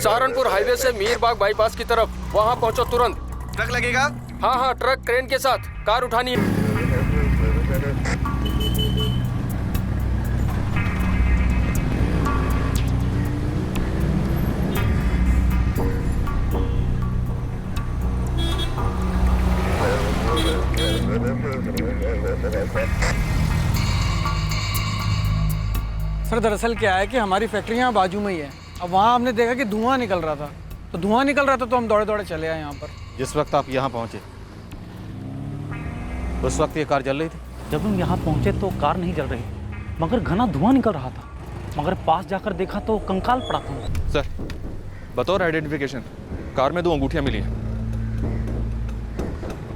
Saharanpur highway से मीरबाग bypass की तरफ, वहाँ पहुँचो तुरंत। ट्रक लगेगा? हाँ हाँ, ट्रक क्रेन के साथ। कार उठानी है। सर दरअसल क्या है कि हमारी फैक्ट्री यहाँ बाजू में ही है। अब वहाँ हमने देखा कि धुआं निकल रहा था, तो हम दौड़े दौड़े चले आए यहाँ पर। जिस वक्त आप यहाँ पहुँचे उस वक्त ये कार जल रही थी? जब हम यहाँ पहुँचे तो कार नहीं जल रही, मगर घना धुआं निकल रहा था। मगर पास जाकर देखा तो कंकाल पड़ा था। सर, बतौर आइडेंटिफिकेशन कार में 2 अंगूठियाँ मिली हैं।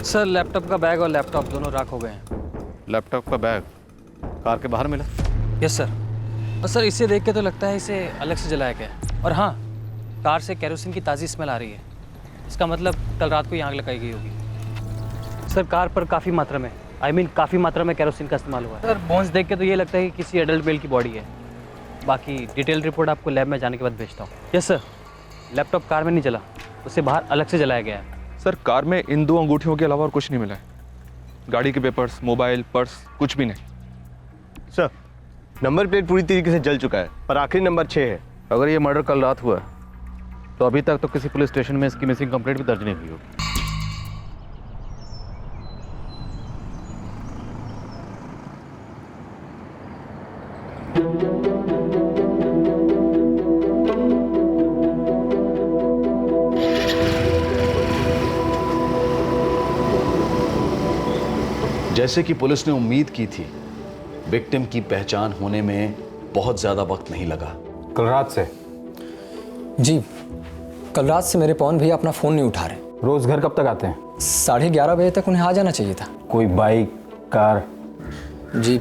सर, लैपटॉप का बैग और लैपटॉप दोनों राख हो गए हैं। लैपटॉप का बैग कार के बाहर मिला? Yes sir. और सर, इसे देख के तो लगता है इसे अलग से जलाया गया। और हाँ, कार से केरोसिन की ताज़ी स्मेल आ रही है। इसका मतलब कल रात को ही आग लगाई गई होगी। सर, कार पर काफ़ी मात्रा में केरोसिन का इस्तेमाल हुआ है। सर, बोन्स देख के तो ये लगता है कि किसी एडल्ट मेल की बॉडी है। बाकी डिटेल रिपोर्ट आपको लैब में जाने के बाद भेजता हूँ। Yes sir. लैपटॉप कार में नहीं जला, उसे बाहर अलग से जलाया गया है। सर, कार में इन 2 अंगूठियों के अलावा और कुछ नहीं मिला है। गाड़ी के पेपर्स, मोबाइल, पर्स, कुछ भी नहीं। सर, नंबर प्लेट पूरी तरीके से जल चुका है, पर आखिरी नंबर 6 है। अगर ये मर्डर कल रात हुआ तो अभी तक तो किसी पुलिस स्टेशन में इसकी मिसिंग कंप्लेंट भी दर्ज नहीं हुई होगी। जैसे कि पुलिस ने उम्मीद की थी, विक्टिम की पहचान होने में बहुत ज्यादा वक्त नहीं लगा। कल रात से? जी, कल रात से मेरे पवन भैया अपना फ़ोन नहीं उठा रहे। रोज घर कब तक आते हैं? 11:30 बजे तक उन्हें आ जाना चाहिए था। कोई बाइक, कार? जी,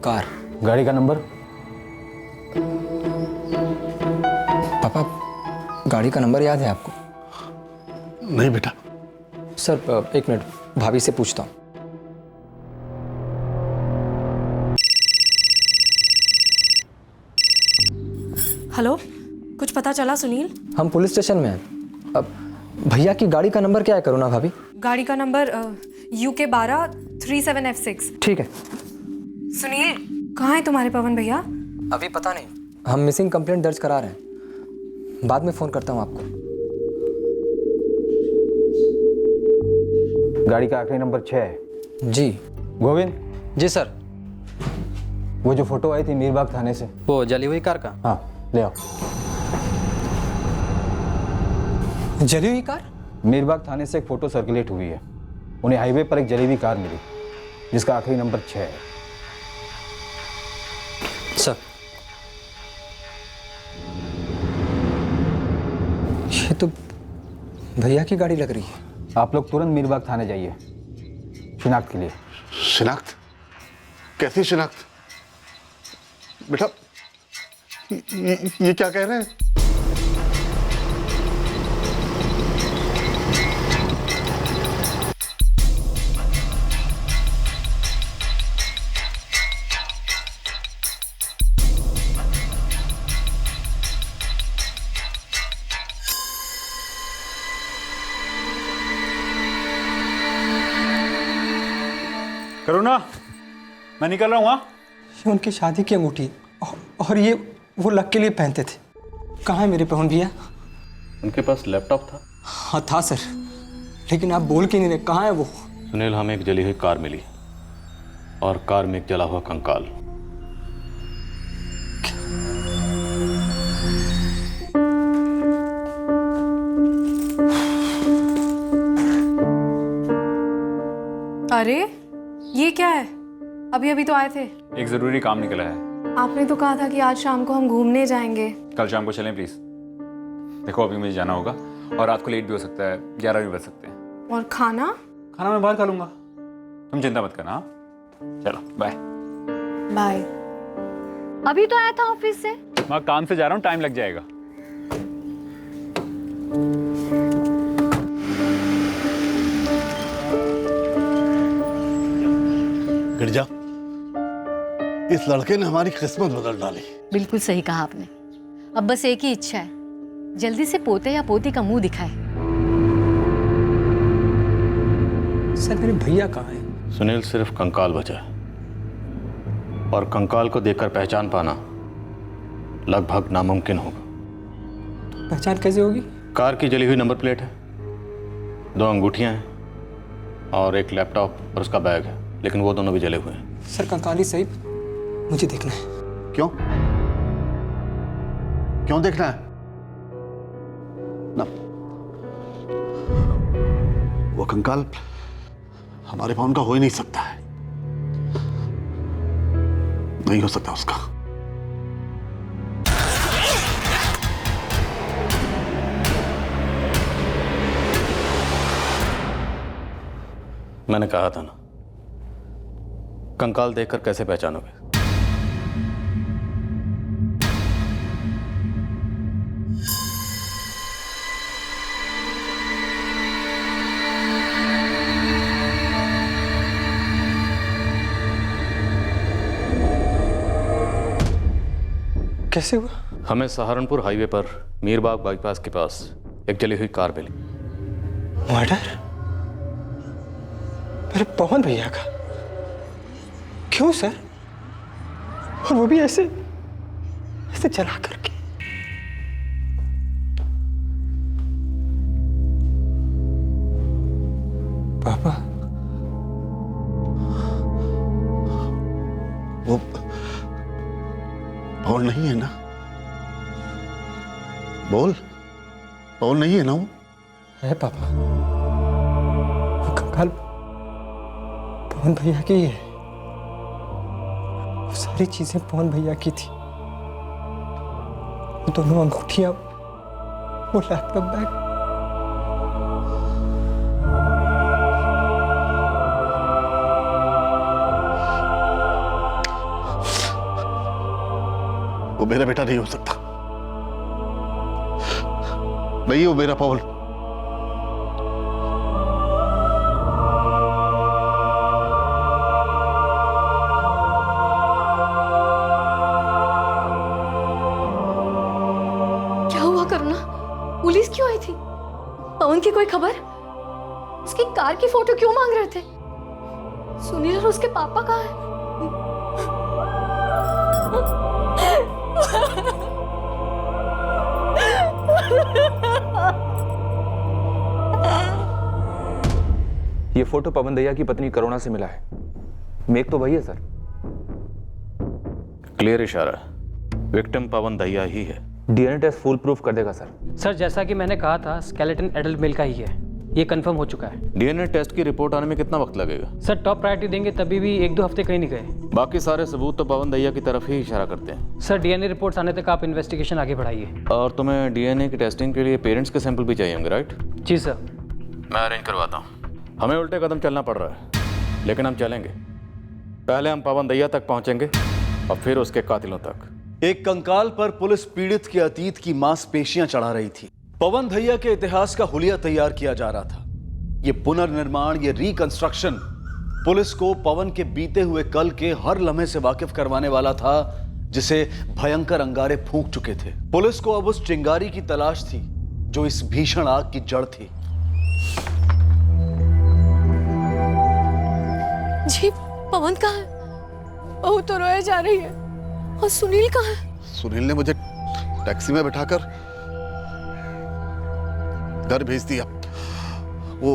कार। गाड़ी का नंबर? पापा, गाड़ी का नंबर याद है आपको? नहीं बेटा। सर, एक मिनट, भाभी से पूछता हूँ। हेलो, कुछ पता चला सुनील? हम पुलिस स्टेशन में हैं। अब भैया की गाड़ी का नंबर क्या है करुणा भाभी? गाड़ी का नंबर UK 12 37F6। ठीक है। सुनील, कहाँ है तुम्हारे पवन भैया? अभी पता नहीं, हम मिसिंग कंप्लेंट दर्ज करा रहे हैं। बाद में फ़ोन करता हूँ आपको। गाड़ी का आखिरी नंबर 6 है? जी। गोविंद? जी सर। वो जो फोटो आई थी मीरबाग थाने से, वो जली हुई कार का? हाँ, ले आओ। जली हुई कार? मीरबाग थाने से एक फोटो सर्कुलेट हुई है। उन्हें हाईवे पर एक जली हुई कार मिली जिसका आखिरी नंबर 6 है। सर, ये तो भैया की गाड़ी लग रही है। आप लोग तुरंत मीरबाग थाने जाइए शिनाख्त के लिए। शिनाख्त? कैसी शिनाख्त? बेटा, ये क्या कह रहे हैं? करुणा, मैं निकल रहा हूँ। ये उनकी शादी की अंगूठी और ये वो लक के लिए पहनते थे। कहाँ है मेरे पवन भैया? उनके पास लैपटॉप था? हाँ था सर, लेकिन आप बोल के नहीं रहे। कहाँ है वो? सुनील, हमें एक जली हुई कार मिली और कार में एक जला हुआ कंकाल। अरे, ये क्या है? अभी अभी तो आए थे। एक जरूरी काम निकला है। आपने तो कहा था कि आज शाम को हम घूमने जाएंगे। कल शाम को चलें प्लीज। देखो, अभी मुझे जाना होगा और रात को लेट भी हो सकता है, 11 भी बज सकते हैं। और खाना? खाना मैं बाहर खा लूंगा, तुम चिंता मत करना। चलो, बाय। बाय। अभी तो आया था ऑफिस से। मैं काम से जा रहा हूँ, टाइम लग जाएगा। गिरजा, इस लड़के ने हमारी किस्मत बदल डाली। बिल्कुल सही कहा आपने। अब बस एक ही इच्छा है जल्दी से पोते या पोती का मुंह दिखाए। सर मेरे भैया कहाँ हैं? सुनील, सिर्फ कंकाल बचा है और कंकाल को देखकर पहचान पाना लगभग नामुमकिन होगा। पहचान कैसे होगी? कार की जली हुई नंबर प्लेट है, 2 अंगूठियां हैं और एक लैपटॉप और उसका बैग है, लेकिन वो दोनों भी जले हुए हैं। सर कंकाली सही, मुझे देखना है। क्यों क्यों देखना है ना? वो कंकाल हमारे पवन का हो ही नहीं सकता है, नहीं हो सकता उसका। मैंने कहा था ना, कंकाल देखकर कैसे पहचानोगे? कैसे हुआ? हमें सहारनपुर हाईवे पर मीरबाग बाईपास के पास एक जली हुई कार मिली। मर्डर? मेरे पवन भैया का? क्यों सर? और वो भी ऐसे ऐसे जला करके? पापा, वो पवन नहीं है ना? बोल, पवन नहीं है ना? वो है पापा, वो कंकाल पवन भैया की है। वो सारी चीजें पवन भैया की थी। वो दोनों अंगूठियां, वो लैपटॉप, बैग। वो मेरा बेटा नहीं हो सकता, नहीं वो मेरा पवन। क्या हुआ करुणा? पुलिस क्यों आई थी? पवन की कोई खबर? उसकी कार की फोटो क्यों मांग रहे थे? सुनील और उसके पापा कहाँ हैं? ये फोटो पवन दहिया की पत्नी करुणा से मिला है। मेक तो वही है सर। क्लियर इशारा, विक्टिम पवन दहिया ही है। डीएनए टेस्ट फुल प्रूफ कर देगा सर। सर जैसा कि मैंने कहा था, स्केलेटन एडल्ट मेल का ही है, ये कंफर्म हो चुका है। डीएनए टेस्ट की रिपोर्ट आने में कितना वक्त लगेगा? सर टॉप प्रायोरिटी देंगे, तभी भी 1-2 हफ्ते कहीं नहीं गए। बाकी सारे सबूत तो पवन दहिया की तरफ ही इशारा करते हैं। सर डीएनए रिपोर्ट्स आने तक आप इन्वेस्टिगेशन आगे बढ़ाइए। और तुम्हें डीएनए की टेस्टिंग के लिए पेरेंट्स के सैंपल भी चाहिए होंगे, राइट? जी सर। मैं अरेंज करवाता हूँ। हमें उल्टे कदम चलना पड़ रहा है, लेकिन हम चलेंगे। पहले हम पवन दहिया तक पहुंचेंगे और फिर उसके कातिलों तक। एक कंकाल पर पुलिस पीड़ित के अतीत की मांसपेशियां चढ़ा रही थी। पवन दहिया के इतिहास का हुलिया तैयार किया जा रहा था। ये पुनर्निर्माण, ये रिकंस्ट्रक्शन पुलिस को पवन के बीते हुए कल के हर लम्हे से वाकिफ करवाने वाला था, जिसे भयंकर अंगारे फूंक चुके थे। पुलिस को अब उस चिंगारी की तलाश थी जो इस भीषण आग की जड़ थी। जी, पवन कहाँ है? बहू तो रोए जा रही है। और सुनील कहाँ है? सुनील ने मुझे टैक्सी में बिठाकर घर भेज दिया। वो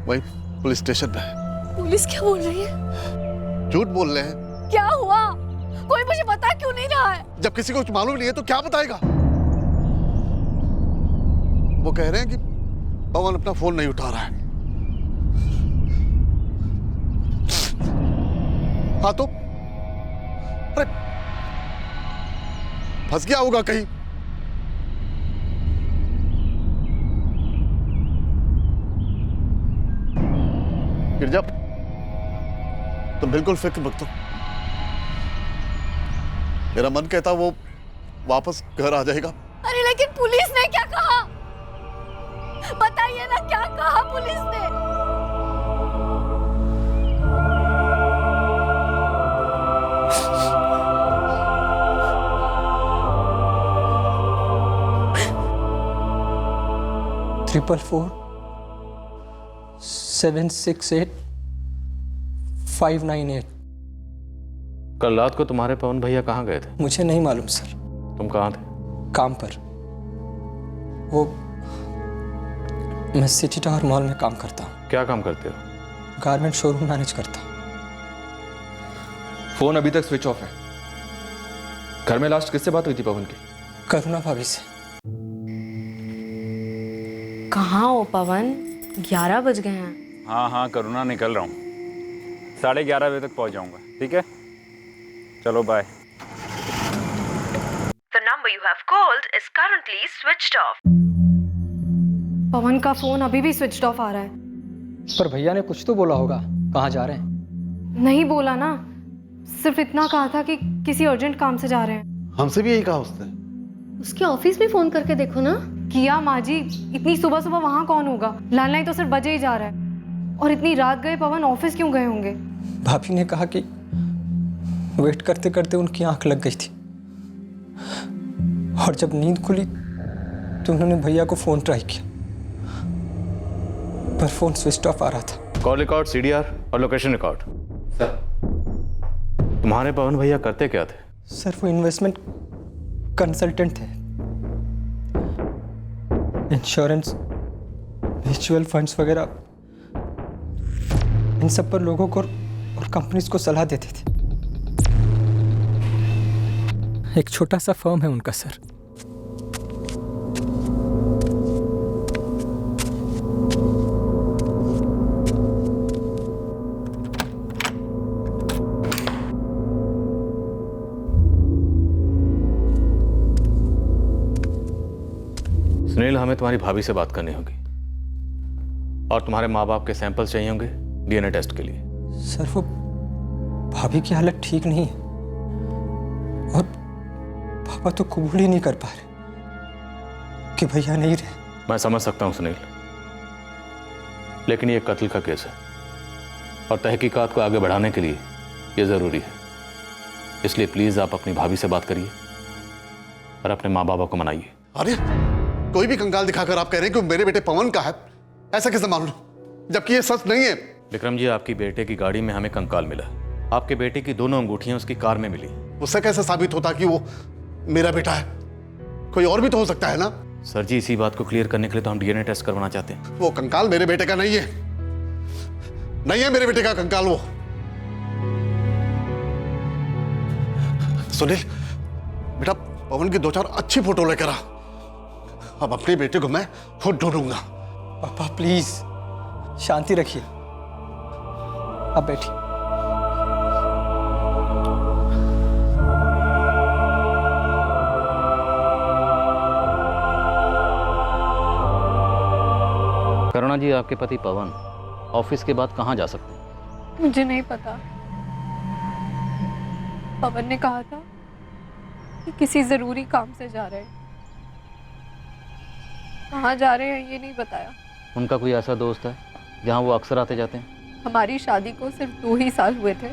वही पुलिस स्टेशन में है। पुलिस क्या बोल रही है? झूठ बोल रहे हैं। क्या हुआ? कोई मुझे बता क्यों नहीं रहा है? जब किसी को कुछ मालूम नहीं है तो क्या बताएगा? वो कह रहे हैं कि पवन अपना फोन नहीं उठा रहा है। हाँ तो अरे फंस गया होगा कहीं। गिरजा, तुम बिल्कुल फिक्र मत करो। मेरा मन कहता वो वापस घर आ जाएगा। अरे लेकिन पुलिस ने क्या कहा? बताइए ना, क्या कहा पुलिस ने? 444-768-598। कल रात को तुम्हारे पवन भैया कहाँ गए थे? मुझे नहीं मालूम सर। तुम कहाँ थे? काम पर। वो मैं सिटी टावर मॉल में काम करता हूँ। क्या काम करते हो? गारमेंट शोरूम मैनेज करता हूँ। फोन अभी तक स्विच ऑफ है। घर में लास्ट किससे बात हुई थी पवन की? करुणा भाभी से। कहाँ हो पवन? 11 बज गए हैं। हाँ हाँ करुणा, निकल रहा हूँ। 11:30 बजे तक पहुँच जाऊँगा, ठीक है? चलो bye. The number you have called is currently switched off. Pawan का फोन अभी भी स्विच ऑफ आ रहा है। पर भैया ने कुछ तो बोला होगा, कहाँ जा रहे हैं? नहीं बोला ना, सिर्फ इतना कहा था कि किसी अर्जेंट काम से जा रहे हैं। हमसे भी यही कहा उसने। उसके ऑफिस में फोन करके देखो ना। किया माँ जी, इतनी सुबह सुबह वहाँ कौन होगा? लैंडलाइन तो सिर्फ बजे ही जा रहा है। और इतनी रात गए पवन ऑफिस क्यों गए होंगे? भाभी ने कहा कि वेट करते करते उनकी आंख लग गई थी, और जब नींद खुली तो उन्होंने भैया को फोन ट्राई किया, पर फोन स्विच ऑफ आ रहा था। कॉल रिकॉर्ड, CDR और लोकेशन रिकॉर्ड। सर। तुम्हारे पवन भैया करते क्या थे? सर वो इन्वेस्टमेंट कंसल्टेंट थे। इंश्योरेंस, म्यूचुअल फंड्स वगैरह इन सब पर लोगों को और कंपनीज को सलाह देते थे। एक छोटा सा फर्म है उनका सर। सुनील, हमें तुम्हारी भाभी से बात करनी होगी और तुम्हारे माँ बाप के सैंपल चाहिए होंगे DNA टेस्ट के लिए। सर वो भाभी की हालत ठीक नहीं है और पापा तो कबूल ही नहीं कर पा रहे कि भैया नहीं रहे। मैं समझ सकता हूँ सुनील, लेकिन ये कत्ल का केस है और तहकीकात को आगे बढ़ाने के लिए ये ज़रूरी है। इसलिए प्लीज़ आप अपनी भाभी से बात करिए और अपने माँ बाबा को मनाइए। अरे कोई भी कंकाल दिखाकर आप कह रहे हैं कि मेरे बेटे पवन का है, ऐसा कैसे मालूम, जबकि ये सच नहीं है। विक्रम जी, आपकी बेटे की गाड़ी में हमें कंकाल मिला। आपके बेटे की दोनों अंगूठियां उसकी कार में मिली। उससे कैसे साबित होता कि वो मेरा बेटा है? कोई और भी तो हो सकता है ना। सर जी, इसी बात को क्लियर करने के लिए तो हम DNA टेस्ट करवाना चाहते हैं। वो कंकाल मेरे बेटे का नहीं है, नहीं है मेरे बेटे का कंकाल वो। सुनील बेटा, पवन की 2-4 अच्छी फोटो लेकर आ। अब अपने बेटे को मैं खुद ढूंढूंगा। पापा प्लीज शांति रखिए, अब बैठिए। करुणा जी, आपके पति पवन ऑफिस के बाद कहाँ जा सकते हैं? मुझे नहीं पता। पवन ने कहा था कि किसी जरूरी काम से जा रहे हैं। कहाँ जा रहे हैं ये नहीं बताया। उनका कोई ऐसा दोस्त है जहाँ वो अक्सर आते जाते हैं? हमारी शादी को सिर्फ 2 ही साल हुए थे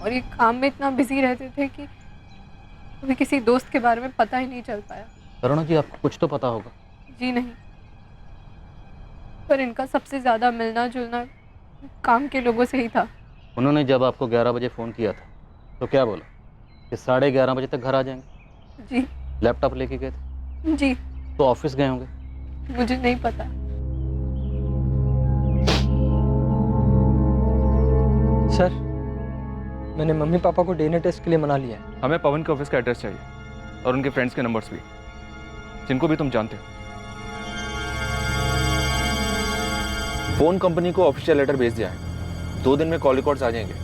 और ये काम में इतना बिजी रहते थे कि कभी किसी दोस्त के बारे में पता ही नहीं चल पाया। करुणा जी, आपको कुछ तो पता होगा। जी नहीं, पर इनका सबसे ज्यादा मिलना जुलना काम के लोगों से ही था। उन्होंने जब आपको 11 बजे फ़ोन किया था तो क्या बोला कि 11:30 बजे तक घर आ जाएंगे? जी। लैपटॉप लेके गए थे? जी। तो ऑफिस गए होंगे? मुझे नहीं पता। सर, मैंने मम्मी पापा को DNA टेस्ट के लिए मना लिया है। हमें पवन के ऑफिस का एड्रेस चाहिए और उनके फ्रेंड्स के नंबर्स भी, जिनको भी तुम जानते हो। फोन कंपनी को ऑफिशियल लेटर भेज दिया है, 2 दिन में कॉल रिकॉर्ड्स आ जाएंगे।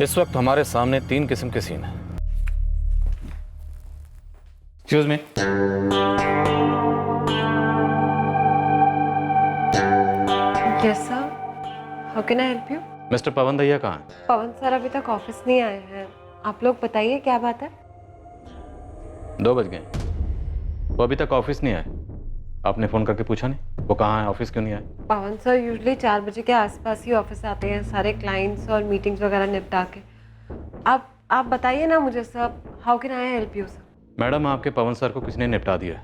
इस वक्त हमारे सामने 3 किस्म के सीन हैं। Excuse me. Yes sir, how can I help you? Mister Pawan Daiya कहाँ हैं? पवन सर अभी तक ऑफिस नहीं आए हैं। आप लोग बताइए क्या बात है? 2 बज गए, वो अभी तक ऑफिस नहीं आए। आपने फ़ोन करके पूछा नहीं वो कहाँ है, ऑफिस क्यों नहीं आए? पवन सर यूजुअली 4 बजे के आसपास ही ऑफिस आते हैं, सारे क्लाइंट्स और मीटिंग्स वगैरह निपटा के। आप बताइए ना मुझे sir, how can I help you sir? Madam, आपके पवन सर को किसने निपटा दिया?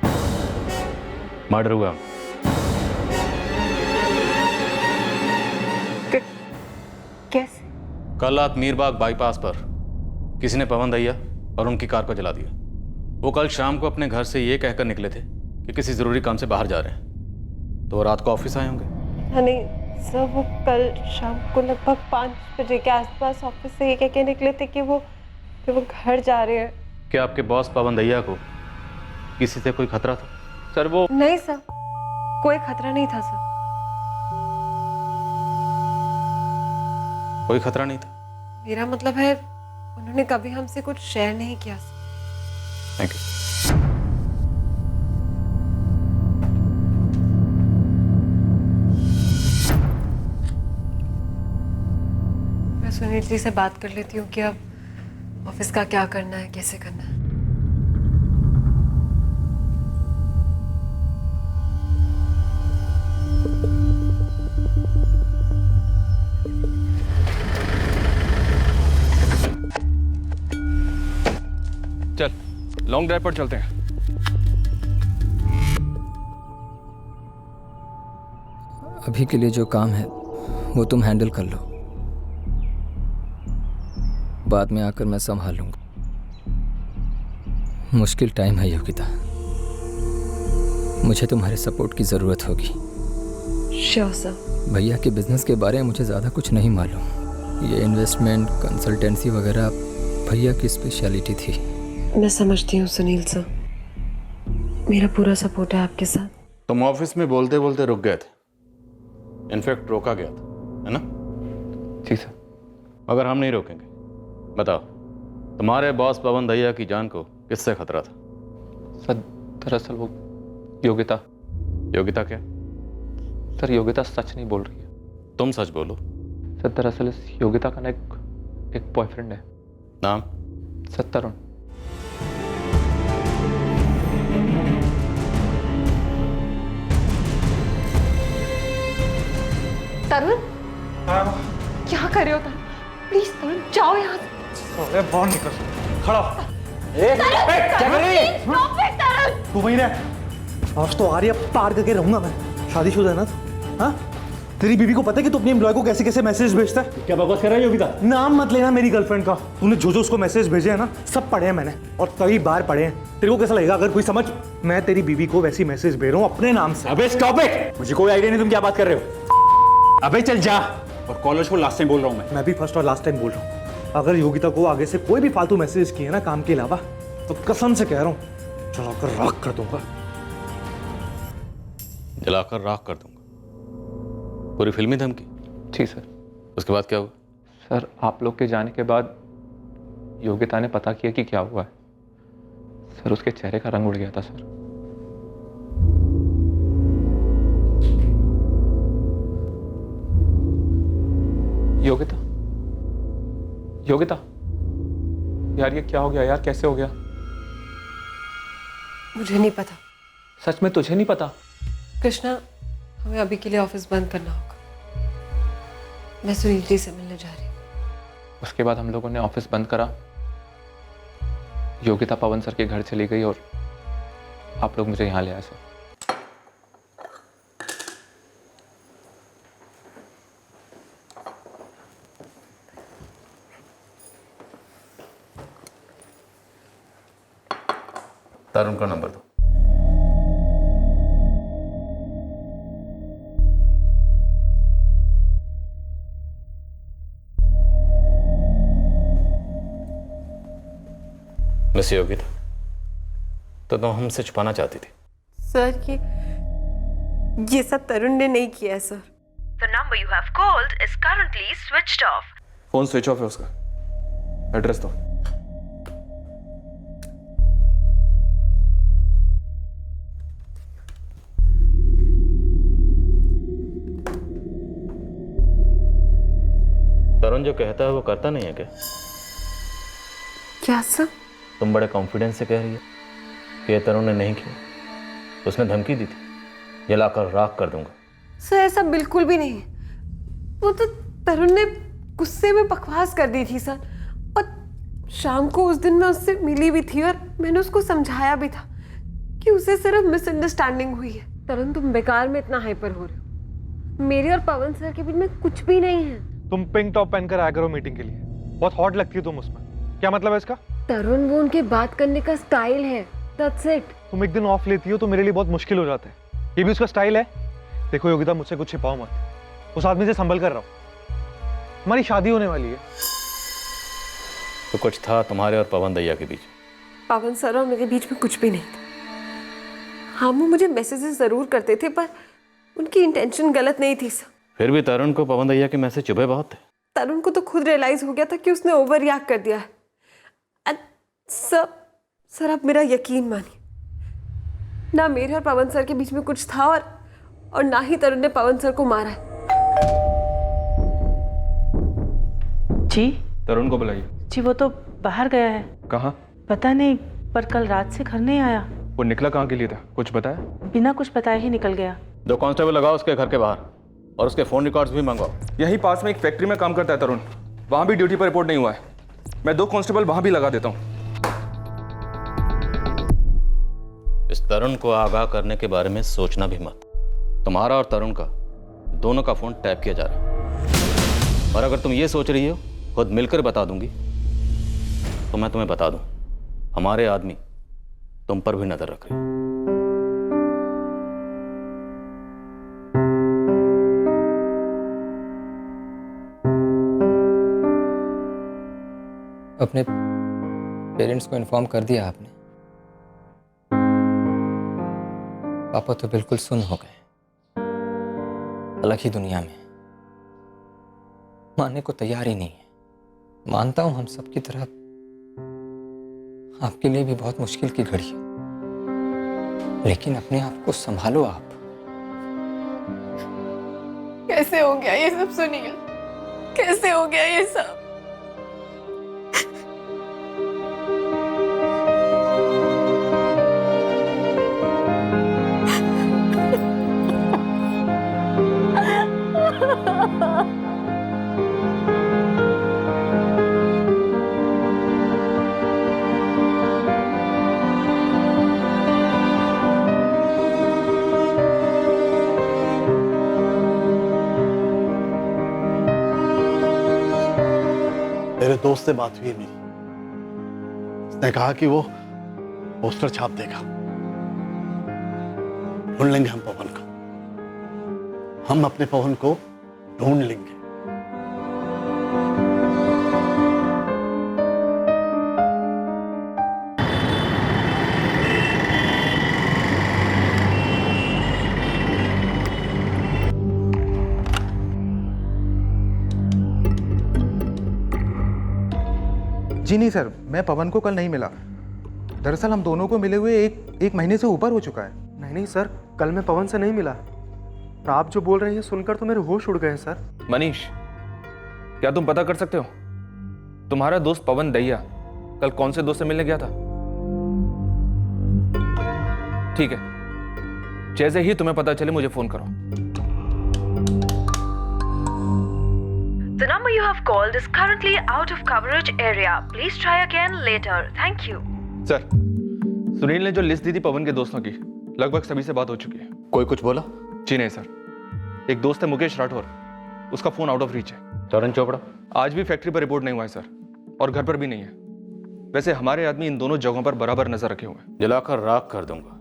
मर्डर हुआ। कैसे? कल रात मीरबाग बाईपास पर किसी ने पवन दहिया और उनकी कार को जला दिया। वो कल शाम को अपने घर से ये कहकर निकले थे कि किसी ज़रूरी काम से बाहर जा रहे हैं, तो रात को ऑफिस आए होंगे। नहीं सर, वो कल शाम को लगभग 5 बजे के आसपास ऑफिस से ये कह के निकले थे कि वो घर जा रहे हैं। क्या आपके बॉस पवन दहिया को किसी से कोई खतरा था? सर वो नहीं सर, कोई खतरा नहीं था सर। कोई खतरा नहीं था? मेरा मतलब है उन्होंने कभी हमसे कुछ शेयर नहीं किया सर। Thank you. मैं सुनील जी से बात कर लेती हूँ कि अब ऑफिस का क्या करना है, कैसे करना है। चल लॉन्ग ड्राइव पर चलते हैं। अभी के लिए जो काम है वो तुम हैंडल कर लो, बाद में आकर मैं संभाल लूंगा। मुश्किल टाइम है योगिता, मुझे तुम्हारे सपोर्ट की ज़रूरत होगी। Sure sir. भैया के बिजनेस के बारे में मुझे ज़्यादा कुछ नहीं मालूम। ये इन्वेस्टमेंट कंसल्टेंसी वगैरह भैया की स्पेशलिटी थी। मैं समझती हूँ सुनील सर, मेरा पूरा सपोर्ट है आपके साथ। तुम ऑफिस में बोलते बोलते रुक गए थे, इनफैक्ट रोका गया था, है ना? जी सर। मगर हम नहीं रोकेंगे। बताओ, तुम्हारे बॉस पवन दहिया की जान को किससे खतरा था? सर दरअसल वो योगिता। योगिता क्या? सर योगिता सच नहीं बोल रही है। तुम सच बोलो। सर दरअसल इस योगिता का ना एक बॉयफ्रेंड है। नाम? सर तरुण। तरुण, क्या कर रहे हो तरुण? प्लीज तरुण जाओ यहाँ से। अरे बाहर निकल, खड़ा। क्या कर रही है? तू वहीं रह। आज तो आ रही है, पार करके रहूंगा मैं। शादीशुदा है ना? हाँ? तेरी बीवी को पता है कि तू अपनी एम्प्लॉय को कैसे कैसे मैसेज भेजता है? क्या बकवास कर रहा है योगिता? नाम मत लेना मेरी गर्लफ्रेंड का। तूने जो जो उसको मैसेज भेजे हैं ना, सब पढ़े हैं मैंने, और कई बार पढ़े हैं। तेरे को कैसा लगेगा अगर कोई समझ? मैं तेरी बीवी को वैसी मैसेज भेज रहा हूँ अपने नाम से। अबे स्टॉप इट, मुझे कोई आइडिया नहीं तुम क्या बात कर रहे हो। अबे चल जा। और कॉलेज को लास्ट टाइम बोल रहा हूँ मैं भी फर्स्ट और लास्ट टाइम बोल रहा हूँ। अगर योगिता को आगे से कोई भी फालतू मैसेज किए ना काम के अलावा, तो कसम से कह रहा हूँ जलाकर राख कर दूंगा। जलाकर राख कर दूंगा? पूरी फिल्मी धमकी? जी सर। उसके बाद क्या हुआ? सर आप लोग के जाने के बाद योगिता ने पता किया कि क्या हुआ है। सर उसके चेहरे का रंग उड़ गया था सर। योगिता, योगिता, यार ये क्या हो गया यार, कैसे हो गया? मुझे नहीं पता। सच में तुझे नहीं पता? कृष्णा, हमें अभी के लिए ऑफिस बंद करना होगा। मैं सुनील जी से मिलने जा रही हूँ। उसके बाद हम लोगों ने ऑफिस बंद करा, योगिता पवन सर के घर चली गई और आप लोग मुझे यहाँ ले आए सर। तरुण का नंबर दो। मिस योगिता, तो तुम हमसे छुपाना चाहती थी? सर ये सब तरुण ने नहीं किया है sir. The number you have called is currently switched off. Phone switch off है उसका। एड्रेस दो। तरुण जो कहता है वो करता नहीं है क्या? क्या सर? तुम बड़े कॉन्फिडेंस से कह रही है कि ये तरुण ने नहीं किया। उसने धमकी दी थी, जलाकर राख कर दूंगा। सर ऐसा बिल्कुल भी नहीं। वो तो तरुण ने गुस्से में बकवास कर दी थी सर। और शाम को उस दिन मैं उससे मिली भी थी और मैंने उसको समझाया भी था कि उसे सिर्फ मिसअंडरस्टैंडिंग हुई है। तरुण तुम बेकार में इतना हाइपर हो रहे हो। मेरे और पवन सर के बीच में कुछ भी नहीं है। तुम पिंक टॉप पहनकर आया करो मीटिंग के लिए, बहुत हॉट लगती है तुम उसमें। क्या मतलब है इसका? तरुण वो उनके बात करने का स्टाइल है, दैट्स इट। तुम एक दिन ऑफ लेती हो तो मेरे लिए बहुत मुश्किल हो जाता है, ये भी उसका स्टाइल है। देखो योगिता, मुझसे कुछ छिपाओ मत, उस आदमी से संभल कर रहो, हमारी शादी होने वाली है। तो कुछ था तुम्हारे और पवन दैया के बीच? पवन सर और मेरे बीच में कुछ भी नहीं था। हाँ, वो मुझे मैसेजेस जरूर करते थे पर उनकी इंटेंशन गलत नहीं थी सर। फिर भी तरुण को पवन दैया के मैसेज चुभे बहुत थे। तरुण को तो खुद रियलाइज हो गया था कि उसने ओवर रिएक्ट कर दिया है। सर आप मेरा यकीन मानिए, ना मेरे और पवन सर के बीच में कुछ था और ना ही तरुण ने पवन सर को मारा है। जी तरुण को बुलाइए। जी वो तो बाहर गया है। कहाँ? पता नहीं, पर कल रात से घर नहीं आया। वो निकला कहाँ के लिए था, कुछ बताया? बिना कुछ बताए ही निकल गया। 2 कांस्टेबल लगाओ उसके घर के बाहर और उसके फोन रिकॉर्ड्स भी मंगवाओ। यहीं पास में एक फैक्ट्री में काम करता है तरुण, वहाँ भी ड्यूटी पर रिपोर्ट नहीं हुआ है। मैं 2 कांस्टेबल वहाँ भी लगा देता हूँ। इस तरुण को आगाह करने के बारे में सोचना भी मत। तुम्हारा और तरुण का दोनों का फोन टैप किया जा रहा है, और अगर तुम ये सोच रही हो खुद मिलकर बता दूंगी तो मैं तुम्हें बता दूं, हमारे आदमी तुम पर भी नजर रख रहे हैं। अपने पेरेंट्स को इन्फॉर्म कर दिया आपने? पापा तो बिल्कुल सुन्न हो गए, अलग ही दुनिया में, मानने को तैयार ही नहीं है। मानता हूं हम सबकी तरह आपके लिए भी बहुत मुश्किल की घड़ी है, लेकिन अपने आप को संभालो आप। कैसे हो गया ये सब सुनील, कैसे हो गया ये सब? मेरे दोस्त से बात हुई मेरी, उसने कहा कि वो पोस्टर छाप देगा। ढूंढ लेंगे हम पवन को, हम अपने पवन को ढूंढ लेंगे। जी नहीं सर, मैं पवन को कल नहीं मिला। दरअसल हम दोनों को मिले हुए एक महीने से ऊपर हो चुका है। नहीं सर, कल मैं पवन से नहीं मिला। आप जो बोल रहे हैं सुनकर तो मेरे होश उड़ गए हैं सर। मनीष, क्या तुम पता कर सकते हो तुम्हारा दोस्त पवन दैया कल कौन से दोस्त से मिलने गया था? ठीक है, जैसे ही तुम्हें पता चले मुझे फोन करो। The number you have called is currently out of coverage area. Please try again later. Thank you. Sir, Sunil ने जो लिस्ट दी थी पवन के दोस्तों की, लगभग सभी से बात हो चुकी है। कोई कुछ बोला? जी नहीं सर। एक दोस्त है मुकेश राठौर, उसका फोन आउट ऑफ रीच है। तरुण चोपड़ा आज भी फैक्ट्री पर रिपोर्ट नहीं हुआ है सर, और घर पर भी नहीं है। वैसे हमारे आदमी इन दोनों जगहों पर बराबर नजर रखे हुए हैं। जलाकर राख कर दूंगा।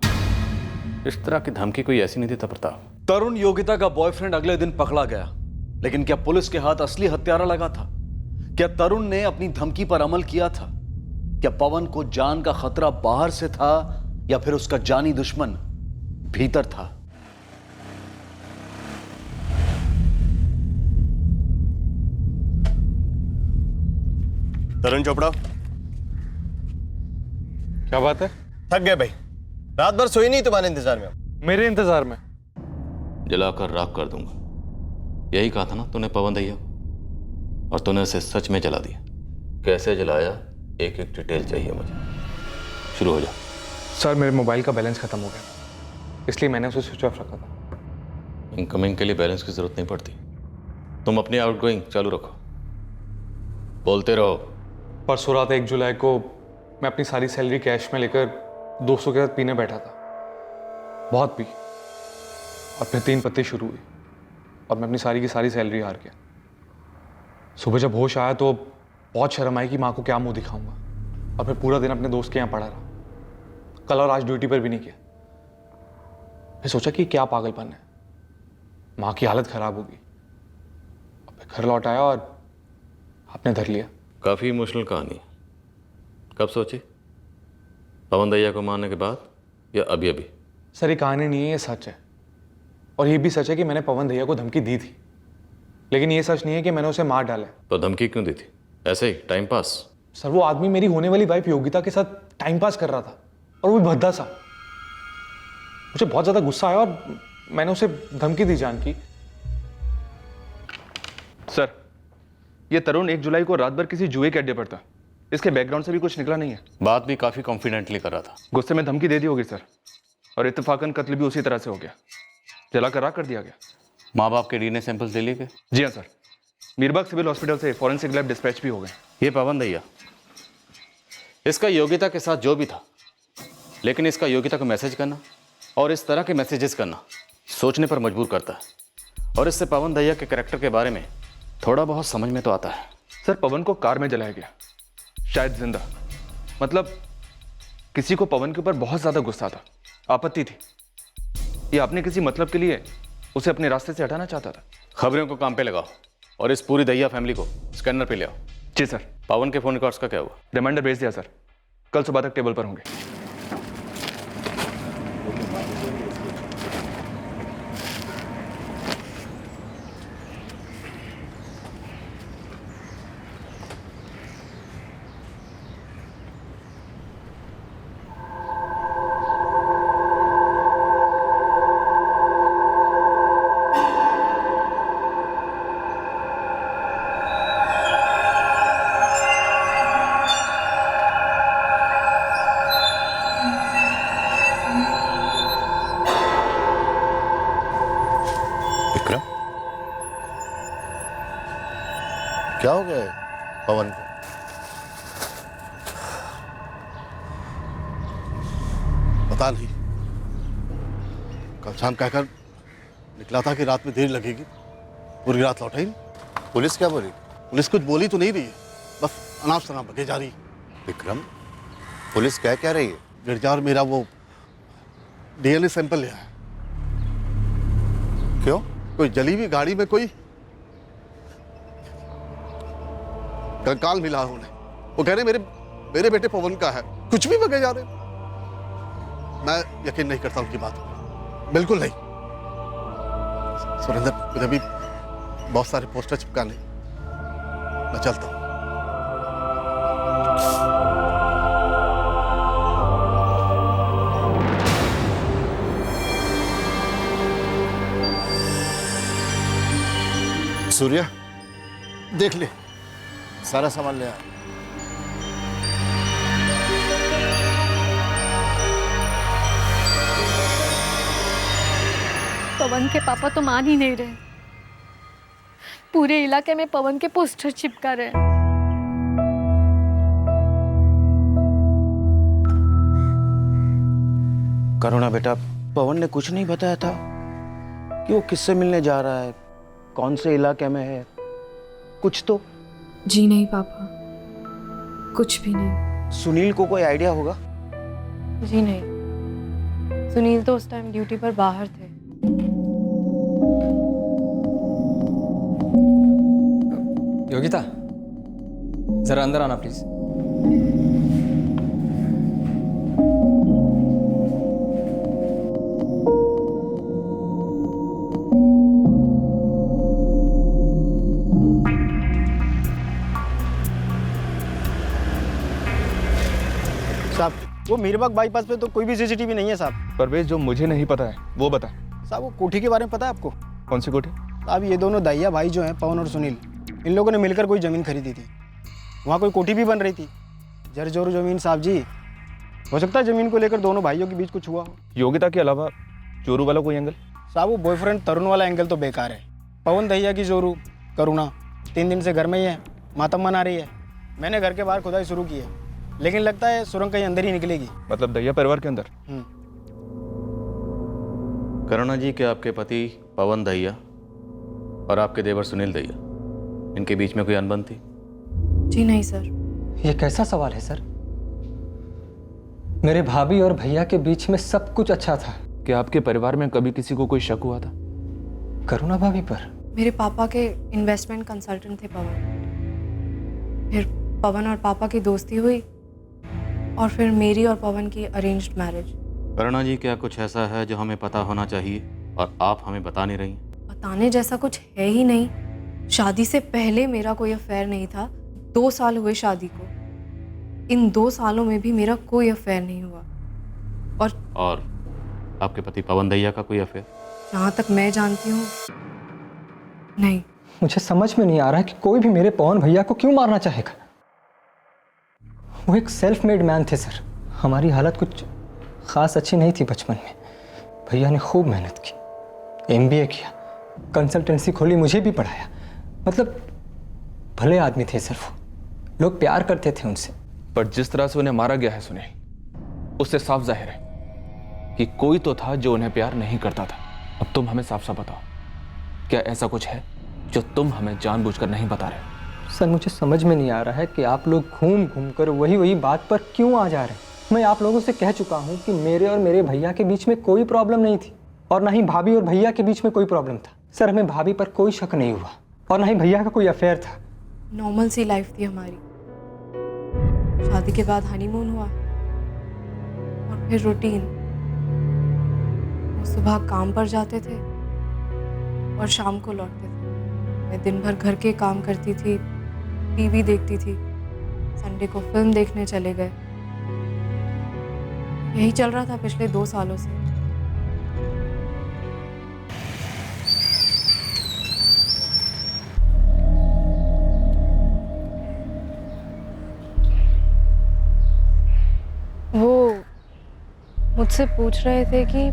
इस तरह की धमकी कोई ऐसी नहीं देता प्रताप। तरुण योगिता का बॉयफ्रेंड अगले दिन पकड़ा गया, लेकिन क्या पुलिस के हाथ असली हत्यारा लगा था? क्या तरुण ने अपनी धमकी पर अमल किया था? क्या पवन को जान का खतरा बाहर से था या फिर उसका जानी दुश्मन भीतर था? तरुण चोपड़ा, क्या बात है? थक गए भाई, रात भर सोई नहीं, तुम्हारे इंतजार में। मेरे इंतजार में? जलाकर राख कर दूंगा, यही कहा था ना तूने पवन दैया, और तूने उसे सच में जला दिया। कैसे जलाया, एक एक डिटेल चाहिए मुझे। शुरू हो जा। सर, मेरे मोबाइल का बैलेंस खत्म हो गया, इसलिए मैंने उसे स्विच ऑफ रखा था। इनकमिंग के लिए बैलेंस की जरूरत नहीं पड़ती, तुम अपनी आउटगोइंग चालू रखो, बोलते रहो। परसों रात 1 जुलाई को मैं अपनी सारी सैलरी कैश में लेकर दोस्तों के साथ पीने बैठा था। बहुत पी, और फिर 3 पत्ते शुरू हुई और मैं अपनी सारी की सारी सैलरी हार गया। सुबह जब होश आया तो बहुत शर्म आई कि माँ को क्या मुंह दिखाऊंगा, और फिर पूरा दिन अपने दोस्त के यहाँ पड़ा रहा। कल और आज ड्यूटी पर भी नहीं किया। मैं सोचा कि क्या पागलपन है, माँ की हालत खराब होगी। फिर घर लौट आया और आपने धर लिया। काफ़ी इमोशनल कहानी। कब सोची? पवन दैया को मारने के बाद या अभी अभी? सर ये कहानी नहीं है, ये सच है। और ये भी सच है कि मैंने पवन दैया को धमकी दी थी, लेकिन ये सच नहीं है कि मैंने उसे मार डाला। तो धमकी क्यों दी थी? ऐसे ही टाइम पास? सर वो आदमी मेरी होने वाली वाइफ योगिता के साथ टाइम पास कर रहा था, और वो भी भद्दा सा। मुझे बहुत ज्यादा गुस्सा आया और मैंने उसे धमकी दी जान की। सर ये तरुण 1 जुलाई को रात भर किसी जुए के अड्डे पर था। इसके बैकग्राउंड से भी कुछ निकला नहीं है। बात भी काफी कॉन्फिडेंटली कर रहा था। गुस्से में धमकी दे दी होगी सर, और इत्तेफाकन कत्ल भी उसी तरह से हो गया, जलाकर राख कर दिया गया। माँ बाप के डीएनए सैंपल्स ले लिए गए? जी हाँ सर, मीरबाग सिविल हॉस्पिटल से फॉरेंसिक लैब डिस्पैच भी हो गए। ये पवन दैया, इसका योगिता के साथ जो भी था, लेकिन इसका योगिता को मैसेज करना और इस तरह के मैसेजेस करना सोचने पर मजबूर करता है। और इससे पवन दैया के कैरेक्टर के बारे में थोड़ा बहुत समझ में तो आता है। सर पवन को कार में जलाया गया, शायद जिंदा। मतलब किसी को पवन के ऊपर बहुत ज्यादा गुस्सा था, आपत्ति थी, या अपने किसी मतलब के लिए उसे अपने रास्ते से हटाना चाहता था। खबरों को काम पे लगाओ और इस पूरी दैया फैमिली को स्कैनर पे ले आओ। जी सर। पवन के फोन रिकॉर्ड्स का क्या हुआ? रिमाइंडर भेज दिया सर, कल सुबह तक टेबल पर होंगे। क्या हो गया है पवन को? पता नहीं, कल शाम कहकर निकला था कि रात में देर लगेगी, पूरी रात लौटा ही नहीं। पुलिस क्या बोली? पुलिस कुछ बोली तो नहीं रही है, बस अनाप शनाप बके जा रही है। विक्रम, पुलिस क्या कह रही है? गिरजार मेरा वो डीएनए सैंपल लिया है। क्यों? कोई जली हुई गाड़ी में कोई कंकाल मिला है उन्हें। वो कह रहे मेरे बेटे पवन का है। कुछ भी बगे जा रहे। मैं यकीन नहीं करता उनकी बात, बिल्कुल नहीं। सुरेंद्र, मुझे भी बहुत सारे पोस्टर चिपकाने, मैं चलता हूं। सूर्या, देख ले, सारा सामान ले आ। पवन के पापा तो मान ही नहीं रहे। पूरे इलाके में पवन के पोस्टर चिपका रहे हैं। करुणा बेटा, पवन ने कुछ नहीं बताया था कि वो किससे मिलने जा रहा है, कौन से इलाके में है, कुछ तो? जी नहीं पापा, कुछ भी नहीं। सुनील को कोई आइडिया होगा? जी नहीं, सुनील तो उस टाइम ड्यूटी पर बाहर थे। योगिता, जरा अंदर आना प्लीज। साहब, वो मीरबाग बाईपास पे तो कोई भी सीसीटीवी नहीं है साहब। परवेज, जो मुझे नहीं पता है वो बता। साहब, वो कोठी के बारे में पता है आपको? कौन सी कोठी? साहब, ये दोनों दैया भाई जो हैं, पवन और सुनील, इन लोगों ने मिलकर कोई ज़मीन खरीदी थी। वहाँ कोई कोठी भी बन रही थी, जरजोरू ज़मीन साहब जी। हो सकता है ज़मीन को लेकर दोनों भाइयों के बीच कुछ हुआ हो। योगिता के अलावा जोरू वाला कोई एंगल? साहब, वो बॉयफ्रेंड तरुण वाला एंगल तो बेकार है। पवन दैया की जोरू करुणा 3 दिन से घर में ही है, मातम मना रही है। मैंने घर के बाहर खुदाई शुरू की है, लेकिन लगता है सुरंग कहीं अंदर ही निकलेगी। मतलब दैया परिवार के अंदर? करुणा जी के आपके पति पवन दहिया और आपके देवर सुनील दहिया, इनके बीच में कोई अनबन थी? जी नहीं सर। ये कैसा सवाल है सर? मेरे भाभी और भैया के बीच में सब कुछ अच्छा था। क्या आपके परिवार में कभी किसी को कोई शक हुआ था? करुणा भाभी पर? मेरे पापा के इन्वेस्टमेंट कंसल्टेंट थे पवन। फिर पवन और पापा की दोस्ती हुई और फिर मेरी और पवन की अरेंज्ड मैरिज। करुणा जी, क्या कुछ ऐसा है जो हमें पता होना चाहिए और आप हमें बता नहीं रही? बताने जैसा कुछ है ही नहीं। शादी से पहले मेरा कोई अफेयर नहीं था। 2 साल हुए शादी को। इन 2 सालों में भी मेरा कोई अफेयर नहीं हुआ। और आपके पति पवन दहिया का कोई अफेयर? जहाँ तक मैं जानती हूँ नहीं। मुझे समझ में नहीं आ रहा है कि कोई भी मेरे पवन भैया को क्यों मारना चाहेगा। वो एक सेल्फ मेड मैन थे सर। हमारी हालत कुछ खास अच्छी नहीं थी बचपन में। भैया ने खूब मेहनत की, MBA किया, कंसल्टेंसी खोली, मुझे भी पढ़ाया। मतलब भले आदमी थे सर वो, लोग प्यार करते थे उनसे। पर जिस तरह से उन्हें मारा गया है सुनील, उससे साफ जाहिर है कि कोई तो था जो उन्हें प्यार नहीं करता था। अब तुम हमें साफ साफ बताओ, क्या ऐसा कुछ है जो तुम हमें जानबूझकर नहीं बता रहे? सर मुझे समझ में नहीं आ रहा है कि आप लोग घूम घूम कर वही बात पर क्यों आ जा रहे हैं। मैं आप लोगों से कह चुका हूँ कि मेरे और मेरे भैया के बीच में कोई प्रॉब्लम नहीं थी और ना ही भाभी और भैया के बीच में कोई प्रॉब्लम था। सर हमें भाभी पर कोई शक नहीं हुआ और ना ही भैया का कोई अफेयर था। नॉर्मल सी लाइफ थी हमारी। शादी के बाद हनीमून हुआ और फिर रूटीन। वो सुबह काम पर जाते थे और शाम को लौटते थे। मैं दिन भर घर के काम करती थी, टीवी देखती थी, संडे को फिल्म देखने चले गए। यही चल रहा था पिछले 2 सालों से। वो मुझसे पूछ रहे थे कि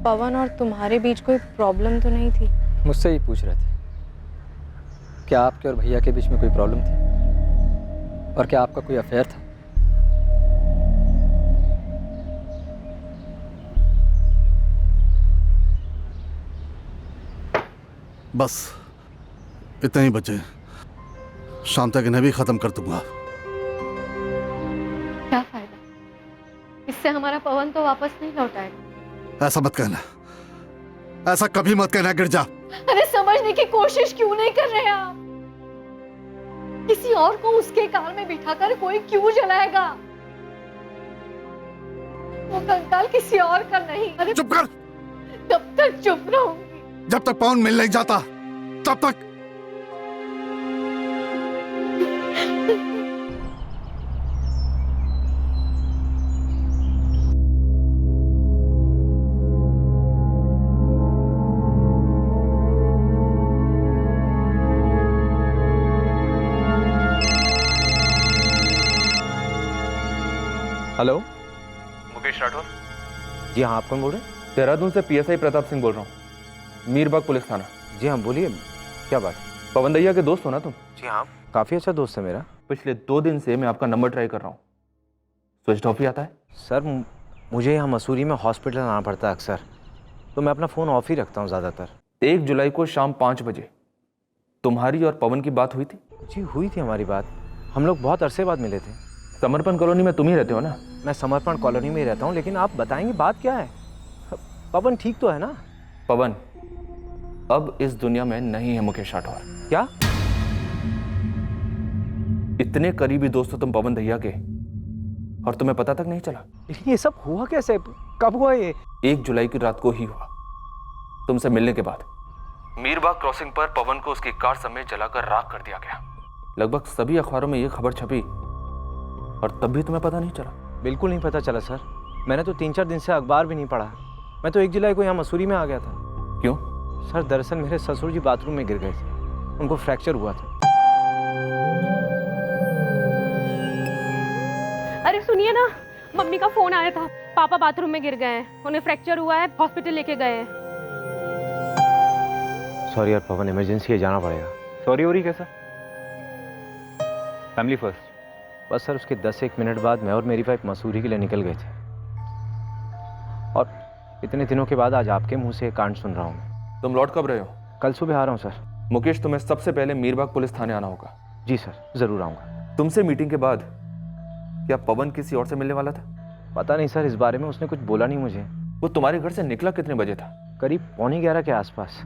पवन और तुम्हारे बीच कोई प्रॉब्लम तो नहीं थी। मुझसे ही पूछ रहे थे क्या आपके और भैया के बीच में कोई प्रॉब्लम थी और क्या आपका कोई अफेयर था। बस इतना ही बचे, शाम तक इन्हें भी खत्म कर दूंगा। क्या फायदा, इससे हमारा पवन तो वापस नहीं लौट आएगा। ऐसा मत कहना, ऐसा कभी मत कहना गिरजा। अरे समझने की कोशिश क्यों नहीं कर रहे आप? किसी और को उसके कार में बिठाकर कोई क्यों जलाएगा? वो कंकाल किसी और का नहीं। अरे चुप कर। तब तक चुप रहूंगी जब तक पवन मिल नहीं जाता तब तक। हेलो, मुकेश राठौर जी हाँ, आप कौन बोल रहे हैं? देहरादून से PSI प्रताप सिंह बोल रहा हूँ, मीरबाग पुलिस थाना। जी हाँ बोलिए, क्या बात? पवन दहिया के दोस्त हो ना तुम? जी हाँ, काफ़ी अच्छा दोस्त है मेरा। पिछले 2 दिन से मैं आपका नंबर ट्राई कर रहा हूँ, स्विच ऑफ ही आता है। सर मुझे यहाँ मसूरी में हॉस्पिटल आना पड़ता है अक्सर, तो मैं अपना फ़ोन ऑफ ही रखता हूँ ज़्यादातर। 1 जुलाई को शाम 5 बजे तुम्हारी और पवन की बात हुई थी? जी हुई थी हमारी बात, हम लोग बहुत अरसे बाद मिले थे। समर्पण कॉलोनी में तुम ही रहते हो ना? मैं समर्पण कॉलोनी में ही रहता हूँ, लेकिन आप बताएंगे बात क्या है? पवन ठीक तो है ना? पवन अब इस दुनिया में नहीं है मुकेश राठौर। क्या? इतने करीबी दोस्त हो तुम पवन दहिया के और तुम्हें पता तक नहीं चला? लेकिन ये सब हुआ कैसे, कब हुआ ये? 1 जुलाई की रात को ही हुआ, तुमसे मिलने के बाद। मीरबाग क्रॉसिंग पर पवन को उसकी कार समेत जलाकर राख कर दिया गया। लगभग सभी अखबारों में यह खबर छपी और तब भी तुम्हें पता नहीं चला? बिल्कुल नहीं पता चला सर, मैंने तो 3-4 दिन से अखबार भी नहीं पढ़ा। मैं तो 1 जुलाई को यहाँ मसूरी में आ गया था। क्यों? सर दरअसल मेरे ससुर जी बाथरूम में गिर गए थे, उनको फ्रैक्चर हुआ था। अरे सुनिए ना, मम्मी का फोन आया था, पापा बाथरूम में गिर गए हैं, उन्हें फ्रैक्चर हुआ है, हॉस्पिटल लेके गए हैं। सॉरी यार पवन, इमरजेंसी है, जाना पड़ेगा। सॉरी हो रही कैसा? Family first. बस सर उसके 10-1 मिनट बाद मैं और मेरी वाइफ मसूरी के लिए निकल गए थे और इतने दिनों के बाद आज आपके मुंह से कांड सुन रहा हूँ मैं। तुम लौट कब रहे हो? कल सुबह आ रहा हूँ सर। मुकेश, तुम्हें सबसे पहले मीरबाग पुलिस थाने आना होगा। जी सर, ज़रूर आऊँगा। तुमसे मीटिंग के बाद क्या पवन किसी और से मिलने वाला था? पता नहीं सर, इस बारे में उसने कुछ बोला नहीं मुझे। वो तुम्हारे घर से निकला कितने बजे था? करीब 11:15 के आसपास।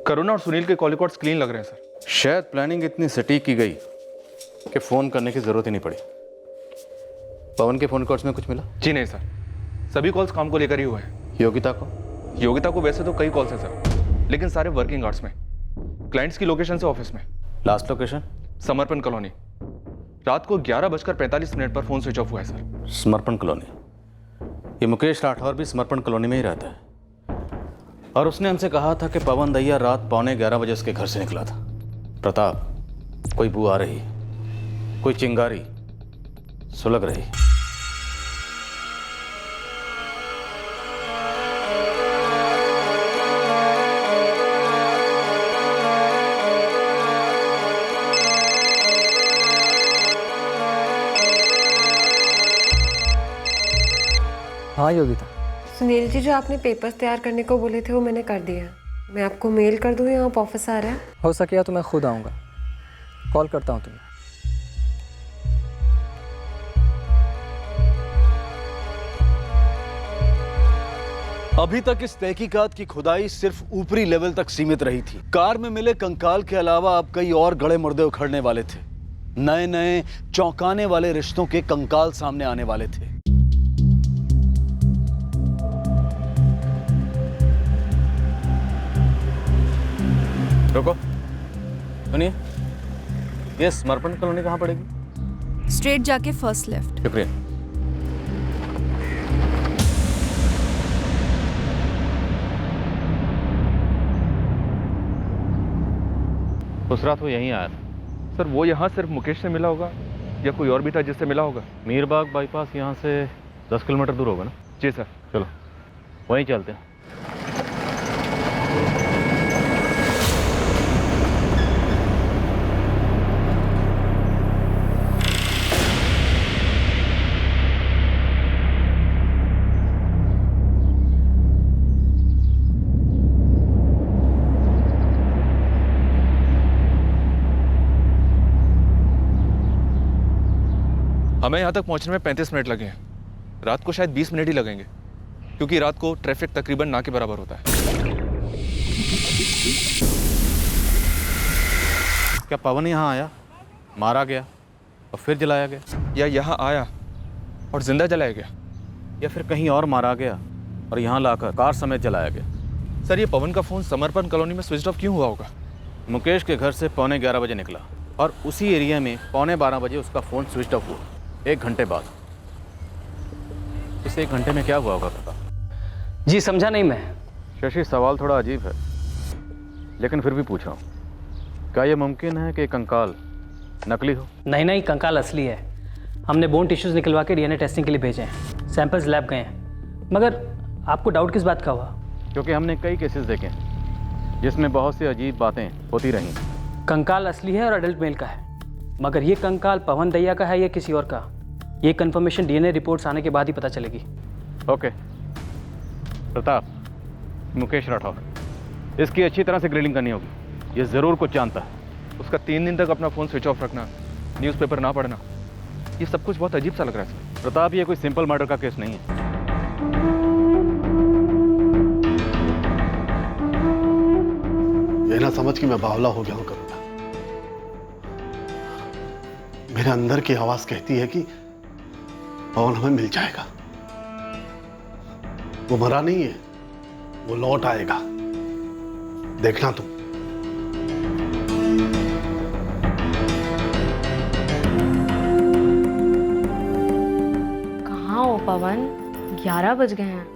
करुणा और सुनील के कॉल रिकॉर्ड्स क्लीन लग रहे हैं सर। शायद प्लानिंग इतनी सटीक की गई कि फ़ोन करने की ज़रूरत ही नहीं पड़ी। पवन के फ़ोन कॉल्स में कुछ मिला? जी नहीं सर, सभी कॉल्स काम को लेकर ही हुए हैं। योगिता को? योगिता को वैसे तो कई कॉल्स हैं सर, लेकिन सारे वर्किंग आवर्स में, क्लाइंट्स की लोकेशन से ऑफिस में। Last location? समर्पण कॉलोनी। रात को 11:45 पर फोन स्विच ऑफ हुआ है सर। समर्पण कॉलोनी? ये मुकेश राठौर भी समर्पण कॉलोनी में ही रहता है, और उसने हमसे कहा था कि पवन दैया रात 11:15 बजे उसके घर से निकला था। प्रताप, कोई बू आ रही, कोई चिंगारी सुलग रही। हाँ योगिता। सुनील जी, जो आपने पेपर्स तैयार करने को बोले थे वो मैंने कर दिया। मैं आपको मेल कर दूँ या आप ऑफिस आ रहे हैं? हो सके तो मैं खुद आऊँगा, कॉल करता हूँ तुम्हें। अभी तक इस तहकीकात की खुदाई सिर्फ ऊपरी लेवल तक सीमित रही थी। कार में मिले कंकाल के अलावा अब कई और गड़े मुर्दे उखड़ने वाले थे। नए नए चौंकाने वाले रिश्तों के कंकाल सामने आने वाले थे। रुको, सुनिए, ये समर्पण कॉलोनी कहाँ पड़ेगी? स्ट्रेट जाके फर्स्ट लेफ्ट। शुक्रिया। उस रात वो यहीं आया था सर। वो यहाँ सिर्फ मुकेश से मिला होगा या कोई और भी था जिससे मिला होगा? मीरबाग बाईपास यहाँ से 10 किलोमीटर दूर होगा ना? जी सर। चलो वहीं चलते हैं। हमें यहाँ तक पहुँचने में 35 मिनट लगे हैं। रात को शायद 20 मिनट ही लगेंगे, क्योंकि रात को ट्रैफिक तकरीबन ना के बराबर होता है। क्या पवन यहाँ आया, मारा गया और फिर जलाया गया, या यहाँ आया और जिंदा जलाया गया, या फिर कहीं और मारा गया और यहाँ लाकर कार समेत जलाया गया? सर, ये पवन का फ़ोन समर्पण कॉलोनी में स्विच ऑफ क्यों हुआ होगा? मुकेश के घर से 11:15 बजे निकला और उसी एरिया में 11:15 बजे उसका फ़ोन स्विच ऑफ हुआ। 1 घंटे बाद। इस 1 घंटे में क्या हुआ होगा पता? जी समझा नहीं मैं। शशि, सवाल थोड़ा अजीब है, लेकिन फिर भी पूछ रहा हूँ। क्या यह मुमकिन है कि कंकाल नकली हो? नहीं नहीं, कंकाल असली है। हमने बोन टिश्यूज निकलवा के डीएनए टेस्टिंग के लिए भेजे हैं। सैंपल्स लैब गए हैं। मगर आपको डाउट किस बात का हुआ? क्योंकि हमने कई केसेस देखे हैं जिसमें बहुत सी अजीब बातें होती रहीं। कंकाल असली है और अडल्ट मेल का है, मगर ये कंकाल पवन दैया का है या किसी और का, ये कंफर्मेशन डीएनए रिपोर्ट्स आने के बाद ही पता चलेगी। ओके प्रताप, मुकेश राठौर, इसकी अच्छी तरह से ग्रिलिंग करनी होगी। ये ज़रूर कुछ जानता है। उसका 3 दिन तक अपना फ़ोन स्विच ऑफ रखना, न्यूज़पेपर ना पढ़ना, ये सब कुछ बहुत अजीब सा लग रहा है सर। प्रताप, ये कोई सिंपल मर्डर का केस नहीं है। ये ना समझ कि मैं बावला हो गया हूं करुणा। मेरे अंदर की आवाज कहती है कि पवन हमें मिल जाएगा। वो मरा नहीं है, वो लौट आएगा, देखना तुम। कहाँ हो पवन? 11 बज गए हैं।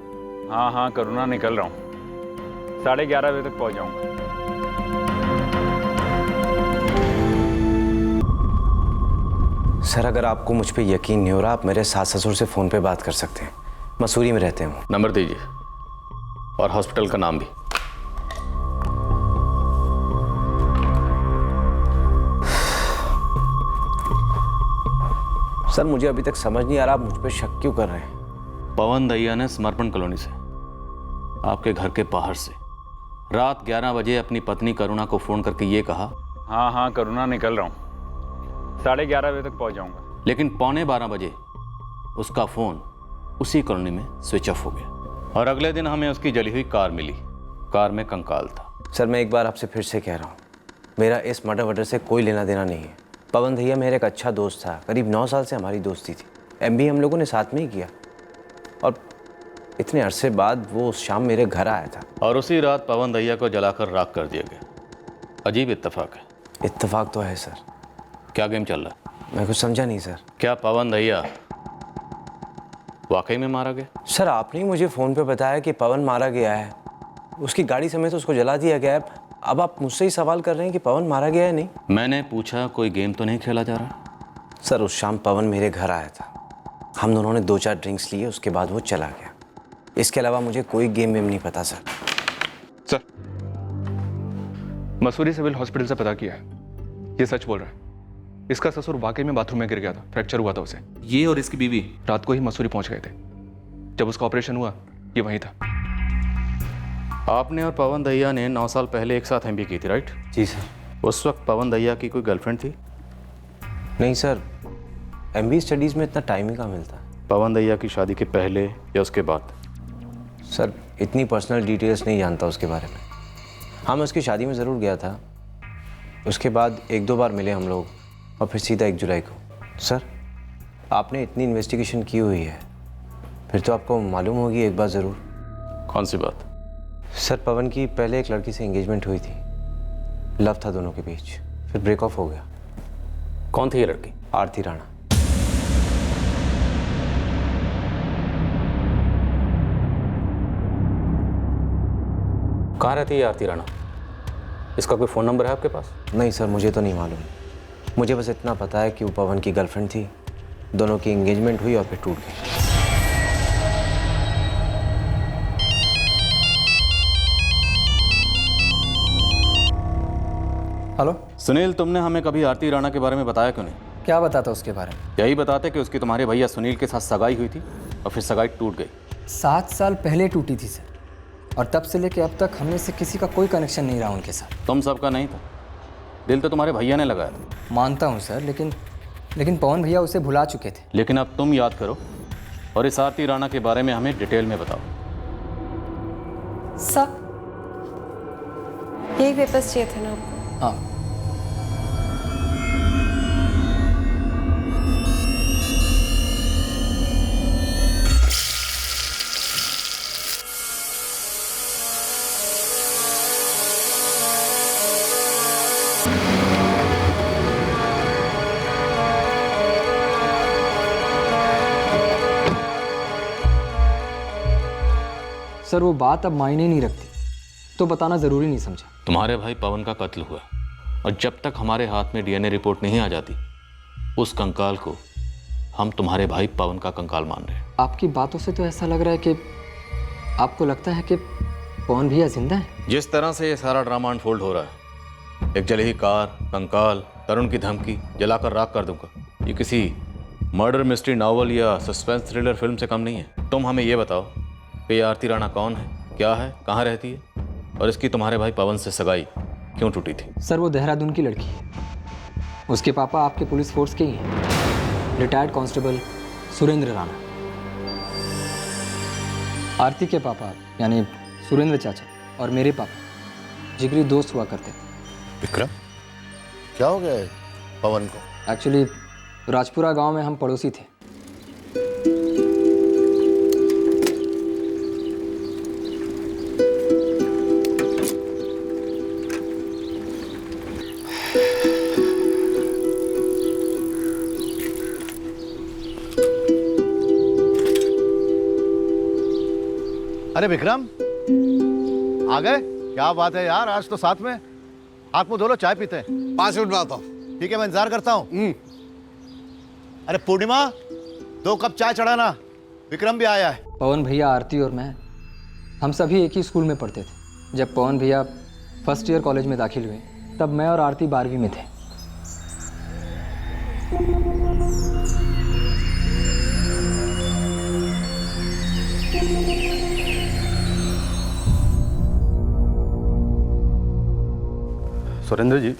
हाँ हाँ करुणा, निकल रहा हूँ। 11:30 बजे तक पहुँच जाऊँगा। सर, अगर आपको मुझ पे यकीन नहीं हो रहा, आप मेरे सास ससुर से फ़ोन पे बात कर सकते हैं। मसूरी में रहते हैं। नंबर दीजिए और हॉस्पिटल का नाम भी। सर, मुझे अभी तक समझ नहीं आ रहा आप मुझ पे शक क्यों कर रहे हैं। पवन दहिया ने समर्पण कॉलोनी से, आपके घर के बाहर से, रात 11 बजे अपनी पत्नी करुणा को फोन करके ये कहा, हाँ हाँ करुणा निकल रहा हूँ, 11:30 बजे तक पहुँच जाऊँगा। लेकिन 11:15 बजे उसका फोन उसी कॉलोनी में स्विच ऑफ हो गया और अगले दिन हमें उसकी जली हुई कार मिली। कार में कंकाल था। सर मैं एक बार आपसे फिर से कह रहा हूँ, मेरा इस मर्डर वर्डर से कोई लेना देना नहीं है। पवन दहिया मेरा एक अच्छा दोस्त था, करीब 9 साल से हमारी दोस्ती थी। MBA हम लोगों ने साथ में ही किया और इतने अरसे बाद वो उस शाम मेरे घर आया था। और उसी रात पवन दहिया को जलाकर राख कर दिया गया। अजीब इत्तेफाक है। इत्तेफाक तो है सर। क्या गेम चल रहा है? मैं कुछ समझा नहीं सर। क्या पवन दहिया वाकई में मारा गया? सर आपने ही मुझे फ़ोन पे बताया कि पवन मारा गया है, उसकी गाड़ी समेत उसको जला दिया गया है। अब आप मुझसे ही सवाल कर रहे हैं कि पवन मारा गया है? नहीं, मैंने पूछा कोई गेम तो नहीं खेला जा रहा? सर उस शाम पवन मेरे घर आया था, हम दोनों ने 2-4 ड्रिंक्स लिए, उसके बाद वो चला गया। इसके अलावा मुझे कोई गेम वेम नहीं पता sir. Sir Mussoorie civil hospital से पता किया है, ये सच बोल रहा है। इसका ससुर वाकई में बाथरूम में गिर गया था, फ्रैक्चर हुआ था उसे। ये और इसकी बीवी रात को ही मसूरी पहुंच गए थे। जब उसका ऑपरेशन हुआ ये वहीं था। आपने और पवन दहिया ने 9 साल पहले एक साथ MBA की थी, राइट? जी सर। उस वक्त पवन दहिया की कोई गर्लफ्रेंड थी? नहीं सर, MBA स्टडीज़ में इतना टाइम ही कहाँ मिलता। पवन दहिया की शादी के पहले या उसके बाद? सर इतनी पर्सनल डिटेल्स नहीं जानता उसके बारे में। हाँ मैं उसकी शादी में ज़रूर गया था, उसके बाद 1-2 बार मिले हम लोग और फिर सीधा 1 जुलाई को। सर आपने इतनी इन्वेस्टिगेशन की हुई है, फिर तो आपको मालूम होगी एक बात ज़रूर। कौन सी बात? सर पवन की पहले एक लड़की से एंगेजमेंट हुई थी, लव था दोनों के बीच, फिर ब्रेक ऑफ हो गया। कौन थी ये लड़की? आरती राणा। कहाँ रहती है आरती राणा? इसका कोई फ़ोन नंबर है आपके पास? नहीं सर मुझे तो नहीं मालूम, मुझे बस इतना पता है कि वो पवन की गर्लफ्रेंड थी, दोनों की एंगेजमेंट हुई और फिर टूट गई। हेलो सुनील, तुमने हमें कभी आरती राणा के बारे में बताया क्यों नहीं? क्या बताता उसके बारे में? यही बताते कि उसकी तुम्हारे भैया सुनील के साथ सगाई हुई थी और फिर सगाई टूट गई। 7 साल पहले टूटी थी सर, और तब से लेके अब तक हमें से किसी का कोई कनेक्शन नहीं रहा उनके साथ। तुम सबका नहीं था, दिल तो तुम्हारे भैया ने लगाया था। मानता हूँ सर, लेकिन पवन भैया उसे भुला चुके थे। लेकिन अब तुम याद करो और इस आरती राणा के बारे में हमें डिटेल में बताओ। सब यही पेपर्स चाहिए थे ना आपको? हाँ। सर वो बात अब मायने नहीं रखती, तो बताना ज़रूरी नहीं समझा। तुम्हारे भाई पवन का कत्ल हुआ और जब तक हमारे हाथ में DNA रिपोर्ट नहीं आ जाती, उस कंकाल को हम तुम्हारे भाई पवन का कंकाल मान रहे हैं। आपकी बातों से तो ऐसा लग रहा है कि आपको लगता है कि पवन भैया जिंदा है। जिस तरह से ये सारा ड्रामा अनफोल्ड हो रहा है, एक जली हुई कार, कंकाल, तरुण की धमकी, जलाकर राख कर दूंगा, ये किसी मर्डर मिस्ट्री नॉवल या सस्पेंस थ्रिलर फिल्म से कम नहीं है। तुम हमें ये बताओ कि ये आरती राणा कौन है, क्या है, कहाँ रहती है और इसकी तुम्हारे भाई पवन से सगाई क्यों टूटी थी? सर वो देहरादून की लड़की है, उसके पापा आपके पुलिस फोर्स के ही हैं, रिटायर्ड कांस्टेबल सुरेंद्र राणा। आरती के पापा यानी सुरेंद्र चाचा और मेरे पापा जिगरी दोस्त हुआ करते थे। विक्रम, क्या हो गया है पवन को? एक्चुअली राजपुरा गांव में हम पड़ोसी थे। अरे विक्रम, आ गए? क्या बात है यार, आज तो साथ में। हाथ मुंह धो लो, चाय पीते हैं। 5 मिनट में आता हूँ। ठीक है, मैं इंतजार करता हूँ। अरे पूर्णिमा, 2 कप चाय चढ़ाना, विक्रम भी आया है। पवन भैया, आरती और मैं, हम सभी एक ही स्कूल में पढ़ते थे। जब पवन भैया फर्स्ट ईयर कॉलेज में दाखिल हुए, तब मैं और आरती 12वीं में थे। सुरेंद्र जी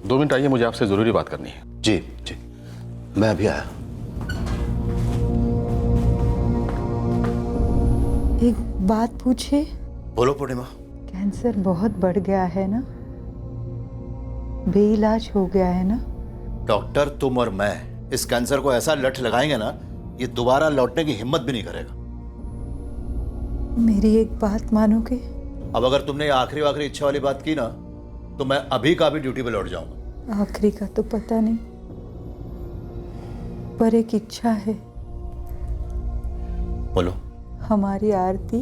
2 मिनट आइए, मुझे आपसे ज़रूरी बात करनी है। जी जी, मैं अभी आया। एक बात पूछे? बोलो पूर्णिमा। कैंसर बहुत बढ़ गया है ना, बेइलाज हो गया है ना। डॉक्टर, तुम और मैं इस कैंसर को ऐसा लठ लगाएंगे ना, ये दोबारा लौटने की हिम्मत भी नहीं करेगा। मेरी एक बात मानोगे? अब अगर तुमने ये आखिरी इच्छा वाली बात की ना, तो मैं अभी का भी ड्यूटी पे लौट जाऊंगा। आखिरी का तो पता नहीं, पर एक इच्छा है। बोलो। हमारी आरती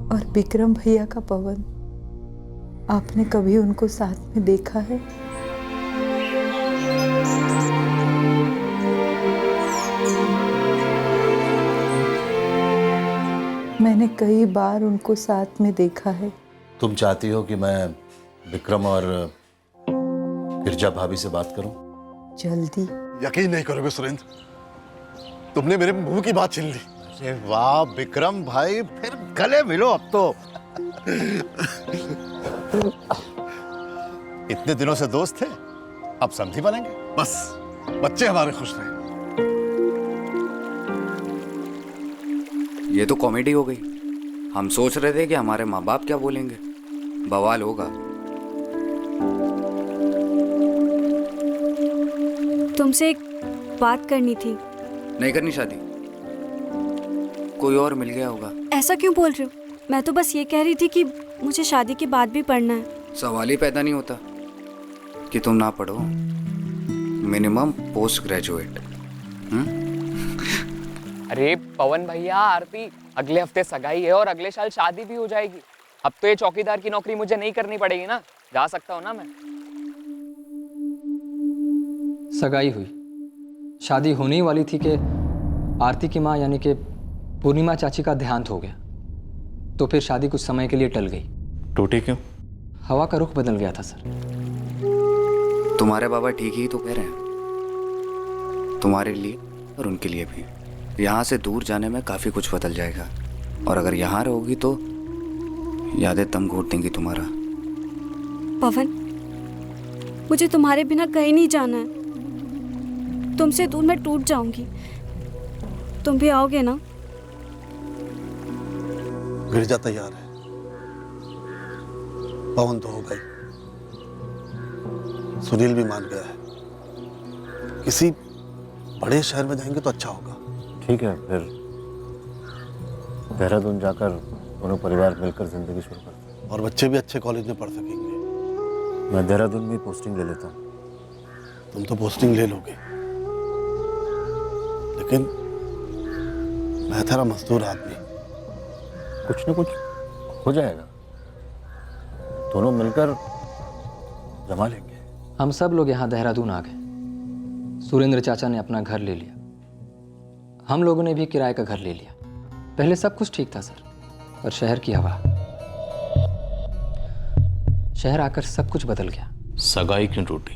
और विक्रम भैया का पवन, आपने कभी उनको साथ में देखा है? मैंने कई बार उनको साथ में देखा है। तुम चाहती हो कि मैं विक्रम और गिरजा भाभी से बात करूं? जल्दी। यकीन नहीं करोगे सुरेंद्र, तुमने मेरे मुंह की बात छीन ली। अरे वाह विक्रम भाई, फिर गले मिलो अब तो। इतने दिनों से दोस्त थे, अब समधी बनेंगे। बस बच्चे हमारे खुश रहे। ये तो कॉमेडी हो गई। हम सोच रहे थे कि हमारे माँ बाप क्या बोलेंगे, बवाल होगा। तुमसे एक बात करनी थी। नहीं करनी शादी, कोई और मिल गया होगा। ऐसा क्यों बोल रहे हो? मैं तो बस ये कह रही थी कि मुझे शादी के बाद भी पढ़ना है। सवाल ही पैदा नहीं होता कि तुम ना पढ़ो। Minimum post graduate. अरे पवन भैया, आरती, अगले हफ्ते सगाई है और अगले साल शादी भी हो जाएगी। अब तो ये चौकीदार की नौकरी मुझे नहीं करनी पड़ेगी ना, जा सकता हूँ ना मैं। सगाई हुई, शादी होने ही वाली थी कि आरती की माँ यानी कि पूर्णिमा चाची का देहांत हो गया, तो फिर शादी कुछ समय के लिए टल गई। टूटी क्यों? हवा का रुख बदल गया था सर। तुम्हारे बाबा ठीक ही तो कह रहे हैं, तुम्हारे लिए और उनके लिए भी। यहाँ से दूर जाने में काफ़ी कुछ बदल जाएगा, और अगर यहाँ रहोगी तो यादें दम घोट देंगी तुम्हारा। पवन, मुझे तुम्हारे बिना कहीं नहीं जाना है। तुमसे दूर मैं टूट जाऊंगी। तुम भी आओगे ना? गिरजा तैयार है, पवन तो हो गई, सुनील भी मान गया है। किसी बड़े शहर में जाएंगे तो अच्छा होगा। ठीक है, फिर देहरादून जाकर दोनों परिवार मिलकर जिंदगी शुरू करते हैं। और बच्चे भी अच्छे कॉलेज में पढ़ सकेंगे। मैं देहरादून में पोस्टिंग ले लेता हूँ। तुम तो पोस्टिंग ले लोगे, लेकिन मैं तेरा मजदूर आदमी। कुछ न कुछ हो जाएगा, दोनों मिलकर जमा लेंगे। हम सब लोग यहाँ देहरादून आ गए। सुरेंद्र चाचा ने अपना घर ले लिया, हम लोगों ने भी किराए का घर ले लिया। पहले सब कुछ ठीक था सर, पर शहर की हवा, शहर आकर सब कुछ बदल गया। सगाई क्यों टूटी?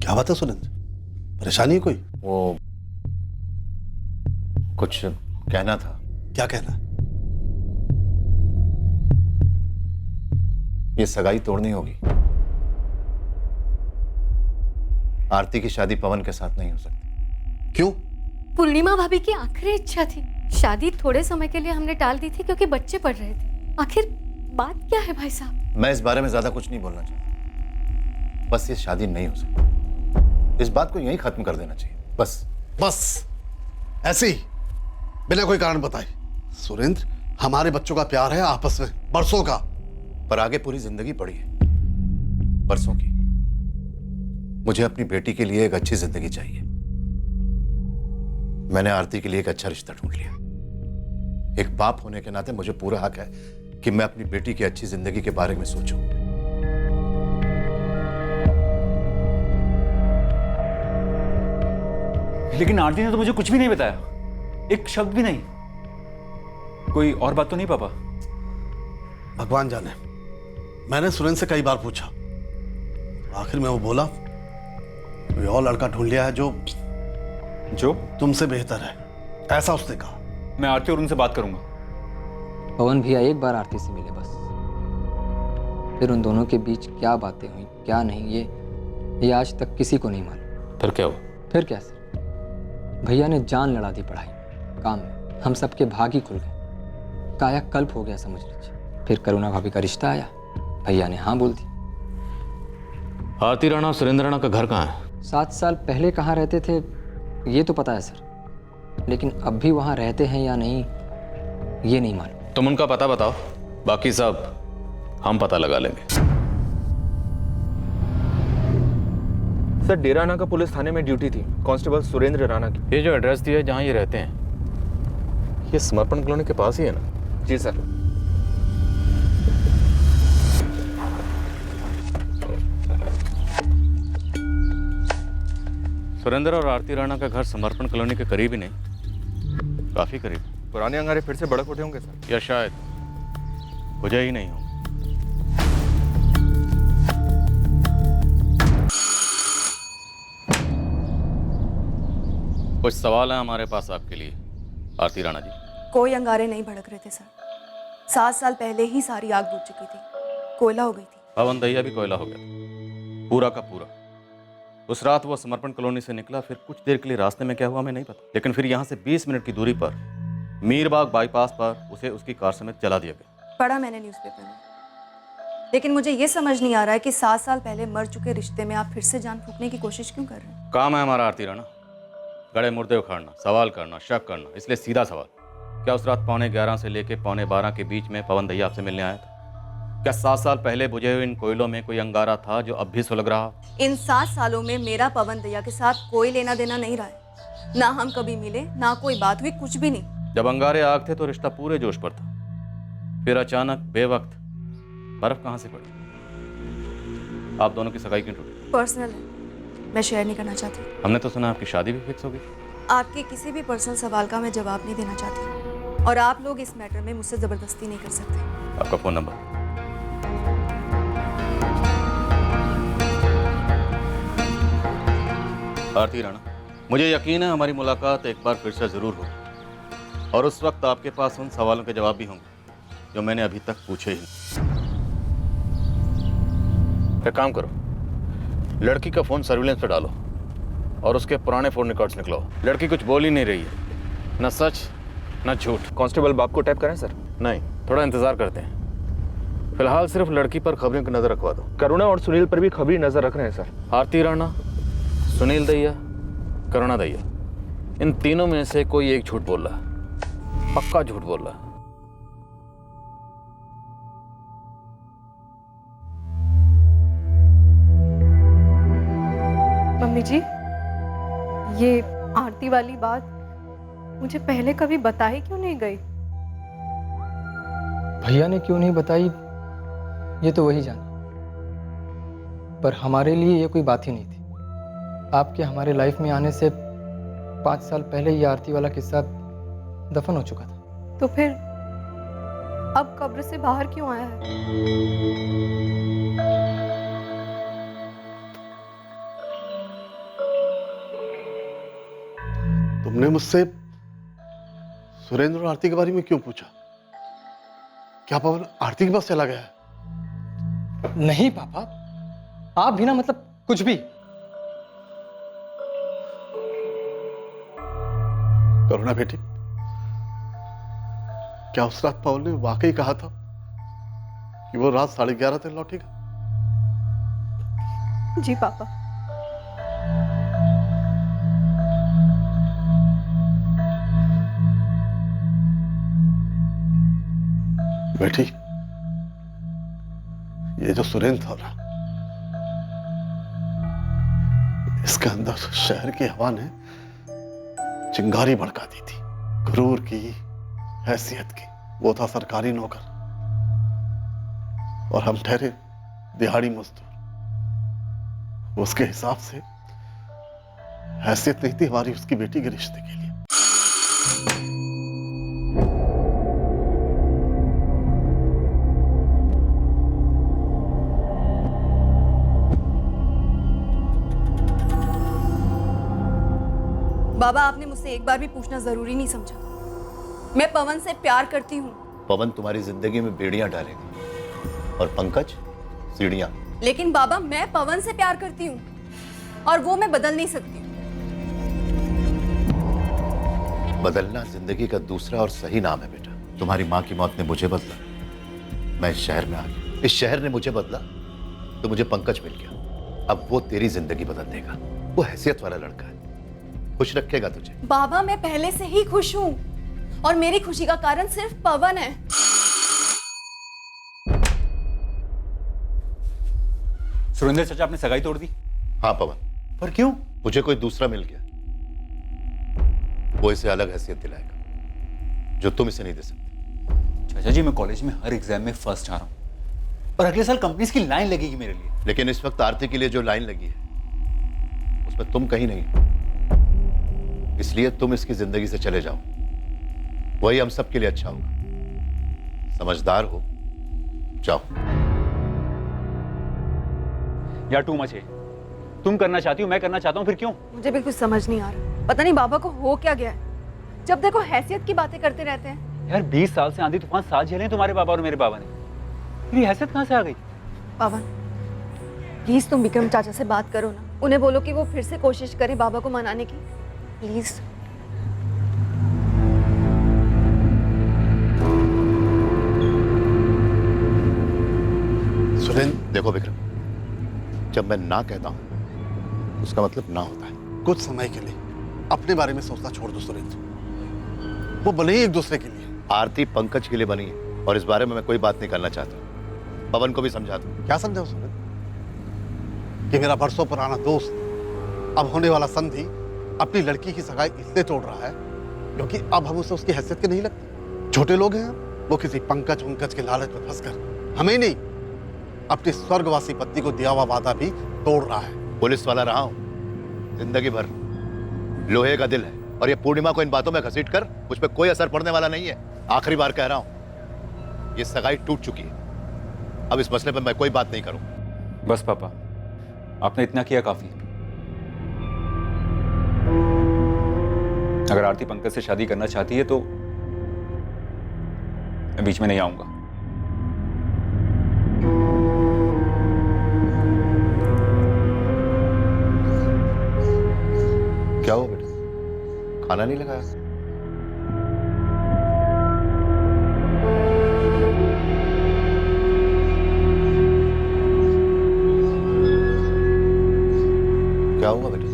क्या बात है सुरेंद्र, परेशानी है कोई? वो कुछ कहना था। क्या कहना? ये सगाई तोड़नी होगी। आरती की शादी पवन के साथ नहीं हो सकती। क्यों? पूर्णिमा भाभी की आखिरी इच्छा थी। शादी थोड़े समय के लिए हमने टाल दी थी क्योंकि बच्चे पढ़ रहे थे। आखिर बात क्या है भाई साहब? मैं इस बारे में ज्यादा कुछ नहीं बोलना चाहता, बस ये शादी नहीं हो सकती। इस बात को यहीं खत्म कर देना चाहिए, बस ऐसे ही बिना कोई कारण बताए। सुरेंद्र, हमारे बच्चों का प्यार है आपस में बरसों का, पर आगे पूरी जिंदगी पड़ी है बरसों की। मुझे अपनी बेटी के लिए एक अच्छी जिंदगी चाहिए। मैंने आरती के लिए एक अच्छा रिश्ता ढूंढ लिया। एक बाप होने के नाते मुझे पूरा हक है कि मैं अपनी बेटी की अच्छी जिंदगी के बारे में सोचूं। लेकिन आरती ने तो मुझे कुछ भी नहीं बताया, एक शब्द भी नहीं। कोई और बात तो नहीं पापा? भगवान जाने, मैंने सुरेंद्र से कई बार पूछा, आखिर में वो बोला कोई और लड़का ढूंढ लिया है जो जो तुमसे बेहतर है, ऐसा उसने कहा। मैं आरती और उनसे बात करूंगा। पवन भैया एक बार आरती से मिले बस, फिर उन दोनों के बीच क्या बातें हुई क्या नहीं ये आज तक किसी को नहीं मालूम। फिर क्या हुआ? फिर क्या सर, भैया ने जान लड़ा दी पढ़ाई काम में, हम सबके भाग ही खुल गए, कायाकल्प हो गया समझ लीजिए। फिर करुणा भाभी का रिश्ता आया, भैया ने हाँ बोल दी। आरती राणा और सुरेंद्र राणा का घर कहाँ है? 7 साल पहले कहाँ रहते थे ये तो पता है सर, लेकिन अब भी वहाँ रहते हैं या नहीं ये नहीं मालूम। तुम उनका पता बताओ, बाकी सब हम पता लगा लेंगे। सर डेरा राणा का पुलिस थाने में ड्यूटी थी, कांस्टेबल सुरेंद्र राणा की। ये जो एड्रेस दिया है जहाँ ये रहते हैं, ये समर्पण कॉलोनी के पास ही है ना? जी सर। सुरेंद्र और आरती राणा का घर समर्पण कॉलोनी के करीब ही नहीं, काफी करीब। पुराने अंगारे फिर से बड़क उठे होंगे सर, या शायद वजह ही नहीं हो। कुछ सवाल है हमारे पास आपके लिए आरती राणा जी। कोई अंगारे नहीं भड़क रहे थे सर, 7 साल पहले ही सारी आग बुझ चुकी थी, कोयला हो गई थी। पवन दैया भी कोयला हो गया था, पूरा का पूरा। उस रात वो समर्पण कॉलोनी से निकला, फिर कुछ देर के लिए रास्ते में क्या हुआ हमें नहीं पता, लेकिन फिर यहाँ से 20 मिनट की दूरी पर मीरबाग बाईपास पर उसे उसकी कार समेत जला दिया गया। पढ़ा मैंने न्यूज़पेपर में, लेकिन मुझे ये समझ नहीं आ रहा है कि 7 साल पहले मर चुके रिश्ते में आप फिर से जान फूकने की कोशिश क्यों कर रहे हैं? काम है हमारा आरती राणा, गड़े मुर्दे उखाड़ना, सवाल करना, शक करना। इसलिए सीधा सवाल, क्या उस रात 11:15 से लेकर 11:15 के बीच में पवन दैया आपसे मिलने आया था? क्या 7 साल पहले बुझे हुए इन कोयलों में कोई अंगारा था जो अब भी सुलग रहा? इन 7 सालों में मेरा पवन दैया के साथ कोई लेना देना नहीं रहा है, ना हम कभी मिले, ना कोई बात हुई, कुछ भी नहीं। जब अंगारे आग थे तो रिश्ता पूरे जोश पर था, फिर अचानक बेवक्त बर्फ कहां से पड़ी? आप दोनों की सगाई क्यों टूटी? पर्सनल है, मैं शेयर नहीं करना चाहती। हमने तो सुना आपकी शादी भी फिक्स हो गई। आपके किसी भी पर्सनल सवाल का मैं जवाब नहीं देना चाहती, और आप लोग इस मैटर में मुझसे जबरदस्ती नहीं कर सकते। आपका फोन नंबर? आरती राणा, मुझे यकीन है हमारी मुलाकात एक बार फिर से जरूर होगी, और उस वक्त आपके पास उन सवालों के जवाब भी होंगे जो मैंने अभी तक पूछे ही। एक काम करो, लड़की का फोन सर्विलेंस पे डालो और उसके पुराने फोन रिकॉर्ड्स निकलो। लड़की कुछ बोल ही नहीं रही है, न सच न झूठ। कांस्टेबल बाप को टैप करें सर? नहीं, थोड़ा इंतजार करते हैं। फिलहाल सिर्फ लड़की पर खबरों की नजर रखवा दो। करुणा और सुनील पर भी खबरी नजर रख रहे हैं सर। आरती राणा, सुनील दैया, करुणा दैया, इन तीनों में से कोई एक झूठ बोल रहा है, पक्का झूठ बोल रहा है। मम्मी जी, ये आरती वाली बात मुझे पहले कभी बताई क्यों नहीं गई? भैया ने क्यों नहीं बताई ये तो वही जाने, पर हमारे लिए ये कोई बात ही नहीं थी। आपके हमारे लाइफ में आने से 5 साल पहले ये आरती वाला किस्सा दफन हो चुका था। तो फिर अब कब्र से बाहर क्यों आया है? तुमने मुझसे सुरेंद्र और आरती के बारे में क्यों पूछा? क्या पवन आरती के पास चला गया है? नहीं पापा, आप भी ना मतलब कुछ भी। करुणा बेटी, क्या उस रात पवन ने वाकई कहा था कि वो रात 11:30 तक लौटेगा? जी पापा। बेटी, ये जो सुरेंद्र था ना, इसके अंदर शहर की हवा ने चिंगारी भड़का दी थी, गुरूर की, हैसियत की। वो था सरकारी नौकर और हम ठहरे दिहाड़ी मजदूर। उसके हिसाब से हैसियत नहीं थी हमारी उसकी बेटी के रिश्ते के लिए। बाबा, आपने मुझसे एक बार भी पूछना जरूरी नहीं समझा। मैं पवन से प्यार करती हूँ। पवन तुम्हारी जिंदगी में बेड़ियां डालेगा और पंकज सीढ़ियां। लेकिन बाबा, मैं पवन से प्यार करती हूँ और वो मैं बदल नहीं सकती। बदलना जिंदगी का दूसरा और सही नाम है बेटा। तुम्हारी माँ की मौत ने मुझे बदला, मैं इस शहर में आ गया, इस शहर ने मुझे बदला, तो मुझे पंकज मिल गया। अब वो तेरी जिंदगी बदल देगा। वो हैसियत वाला लड़का है, खुश रखेगा तुझे। बाबा, मैं पहले से ही खुश हूँ और मेरी खुशी का कारण सिर्फ पवन है। सुरेंद्र चाचा, आपने सगाई तोड़ दी? हाँ पवन। पर क्यों? मुझे कोई दूसरा मिल गया, वो इसे अलग हैसियत दिलाएगा जो तुम इसे नहीं दे सकते। चाचा जी, मैं कॉलेज में हर एग्जाम में फर्स्ट आ रहा हूँ और अगले साल कंपनीज की लाइन लगेगी मेरे लिए। लेकिन इस वक्त आरती के लिए जो लाइन लगी है उसमें तुम कहीं नहीं, इसलिए तुम इसकी जिंदगी से चले जाओ, वही हम सब के लिए अच्छा होगा। समझदार हो, जाओ। यार टू मच है, तुम करना चाहती हो, मैं करना चाहता हूँ, फिर क्यों? मुझे भी कुछ समझ नहीं आ रहा। पता नहीं बाबा को हो क्या गया है, जब देखो हैसियत की बातें करते रहते हैं। यार 20 साल से आंधी तूफान साथ झेले तुम्हारे बाबा और मेरे बाबा ने, फिर ये हैसियत कहाँ से आ गई? पवन, प्लीज तुम विक्रम चाचा से बात करो ना, उन्हें बोलो कि वो फिर से कोशिश करें बाबा को मनाने की, प्लीज। सुरेंद्र, देखो विक्रम, जब मैं ना कहता हूं उसका मतलब ना होता है। कुछ समय के लिए अपने बारे में सोचना छोड़ दो सुरेंद्र, वो बने ही एक दूसरे के लिए। आरती पंकज के लिए बनी है और इस बारे में मैं कोई बात नहीं करना चाहता। पवन को भी समझा दो। क्या समझाओ सुरेंद्र? कि मेरा बरसों पुराना दोस्त अब होने वाला संधि अपनी लड़की की सगाई इसलिए तोड़ रहा है क्योंकि अब हम उसे उसकी हैसियत के नहीं लगते। छोटे लोग हैं, वो किसी पंकज उंकज के लालच में फंसकर हमें नहीं, अपनी स्वर्गवासी पत्नी को दिया हुआ वादा भी तोड़ रहा है। पुलिस वाला रहा हूं जिंदगी भर, लोहे का दिल है, और ये पूर्णिमा को इन बातों में घसीट कर मुझ पे कोई असर पड़ने वाला नहीं है। आखिरी बार कह रहा हूं, ये सगाई टूट चुकी है, अब इस मसले पर मैं कोई बात नहीं करूं। बस पापा, आपने इतना किया काफी। अगर आरती पंकज से शादी करना चाहती है तो मैं बीच में नहीं आऊंगा। क्या हुआ बेटा, खाना नहीं लगाया? क्या हुआ बेटा?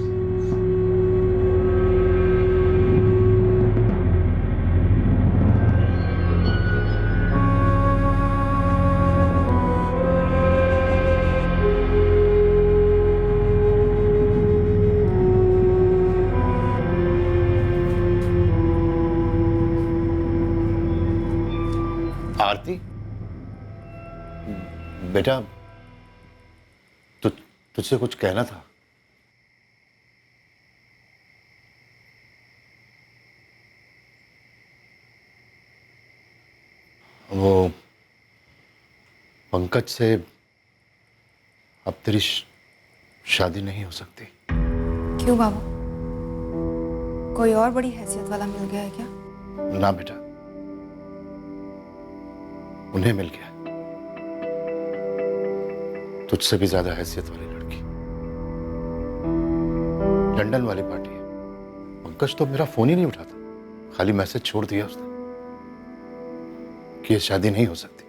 आरती, बेटा तुझसे कुछ कहना था। वो पंकज से अब तेरी शादी नहीं हो सकती। क्यों बाबा, कोई और बड़ी हैसियत वाला मिल गया है क्या? ना बेटा, उन्हें मिल गया, तुझसे भी ज्यादा हैसियत वाली लड़की। लंदन वाली पार्टी है। पंकज तो मेरा फोन ही नहीं उठाता, खाली मैसेज छोड़ दिया उसने कि ये शादी नहीं हो सकती।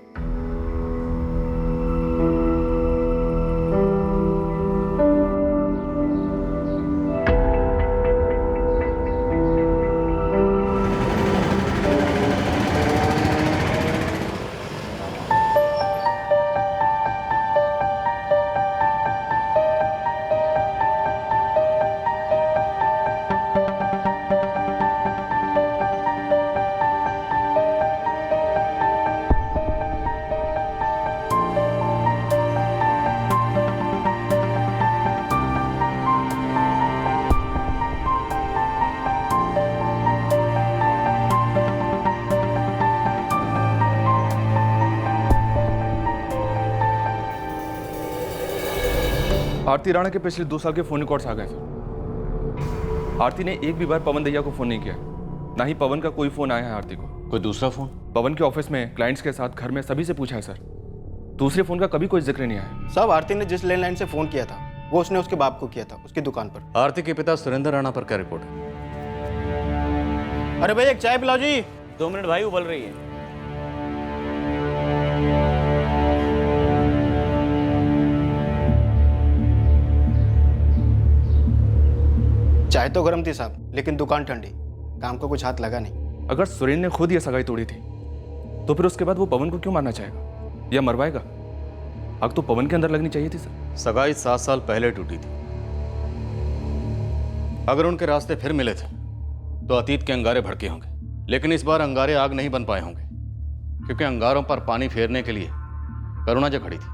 आरती राणा के पिछले 2 साल के फोन रिकॉर्ड्स आ गए सर। आरती ने एक भी बार पवन दैया को फ़ोन नहीं किया, ना ही पवन का कोई फ़ोन आया है आरती को। कोई दूसरा फ़ोन? पवन के ऑफिस में, क्लाइंट्स के साथ, घर में सभी से पूछा है सर, दूसरे फ़ोन का कभी कोई जिक्र नहीं आया। साहब आरती ने जिस लैंडलाइन से फ़ोन किया था वो उसने उसके बाप को किया था, उसकी दुकान पर। आरती के पिता सुरेंद्र राणा पर क्या रिपोर्ट है? अरे भाई एक चाय पिलाओ जी। 2 मिनट भाई, उबल रही है। चाय तो गर्म थी साहब, लेकिन दुकान ठंडी, काम को कुछ हाथ लगा नहीं। अगर सुरेंद्र ने खुद ये सगाई तोड़ी थी तो फिर उसके बाद वो पवन को क्यों मारना चाहेगा या मरवाएगा? हक तो पवन के अंदर लगनी चाहिए थी सर। सगाई 7 साल पहले टूटी थी। अगर उनके रास्ते फिर मिले थे तो अतीत के अंगारे भड़के होंगे, लेकिन इस बार अंगारे आग नहीं बन पाए होंगे, क्योंकि अंगारों पर पानी फेरने के लिए करुणा जग खड़ी थी।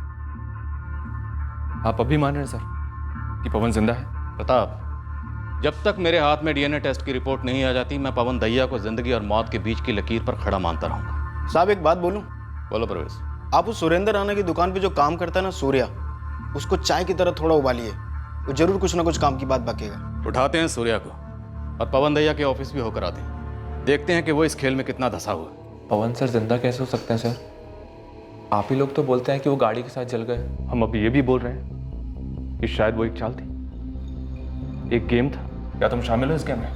आप अभी मान रहे हैं सर कि पवन जिंदा है? प्रताप, जब तक मेरे हाथ में डीएनए टेस्ट की रिपोर्ट नहीं आ जाती, मैं पवन दैया को जिंदगी और मौत के बीच की लकीर पर खड़ा मानता रहूंगा। साहब एक बात बोलूं? बोलो परवेज। आप उस सुरेंद्र राणा की दुकान पे जो काम करता है ना सूर्या, उसको चाय की तरह थोड़ा उबालिए, वो जरूर कुछ ना कुछ काम की बात बकेगा। उठाते हैं सूर्या को और पवन दैया के ऑफिस भी होकर आते हैं, देखते हैं कि वो इस खेल में कितना धंसा हुआ। पवन सर जिंदा कैसे हो सकते हैं सर? आप ही लोग तो बोलते हैं कि वो गाड़ी के साथ जल गए। हम अभी ये भी बोल रहे हैं कि शायद वो एक चाल थी, एक गेम था। क्या तुम शामिल हो इस गेम में?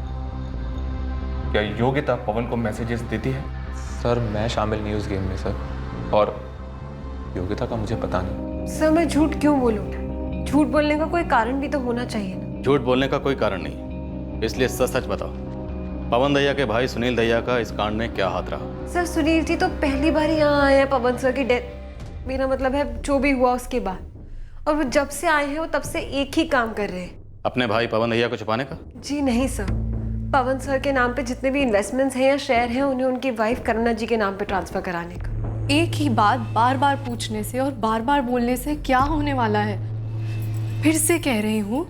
क्या योग्यता पवन को मैसेजेस देती है? सर मैं शामिल नहीं हूँ उस गेम में सर, और योग्यता का मुझे पता नहीं। सर मैं झूठ क्यों बोलूं? झूठ बोलने का कोई कारण भी तो होना चाहिए ना। झूठ बोलने का कोई कारण नहीं, इसलिए सच सच बताओ, पवन दैया के भाई सुनील दैया का इस कांड में क्या हाथ रहा? सर सुनील जी तो पहली बार यहाँ आए हैं पवन सर की डेथ, मेरा मतलब है जो भी हुआ उसके बाद, और वो जब से आए हैं वो तब से एक ही काम कर रहे हैं। अपने भाई पवन दैया को छुपाने का? जी नहीं सर, पवन सर के नाम पे जितने भी इन्वेस्टमेंट्स हैं या शेयर हैं उन्हें उनकी वाइफ करुणा जी के नाम पे ट्रांसफर कराने का। एक ही बात बार बार पूछने से और बार बार बोलने से क्या होने वाला है? फिर से कह रही हूँ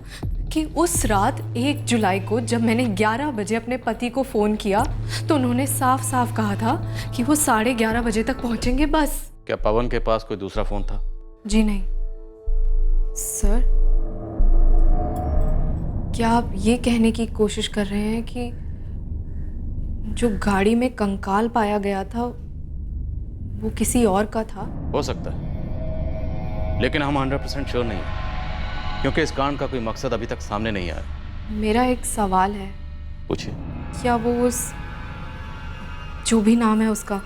कि उस रात 1 जुलाई को जब मैंने 11 बजे अपने पति को फ़ोन किया तो उन्होंने साफ साफ कहा था कि वो 11:30 बजे तक पहुँचेंगे बस। क्या पवन के पास कोई दूसरा फोन था? जी नहीं सर। क्या आप ये कहने की कोशिश कर रहे हैं कि जो गाड़ी में कंकाल पाया गया था वो किसी और का था? हो सकता है, लेकिन हम 100% श्योर नहीं है, क्योंकि इस कांड का कोई मकसद अभी तक सामने नहीं आया। मेरा एक सवाल है। पूछिए। क्या वो उस जो भी नाम है उसका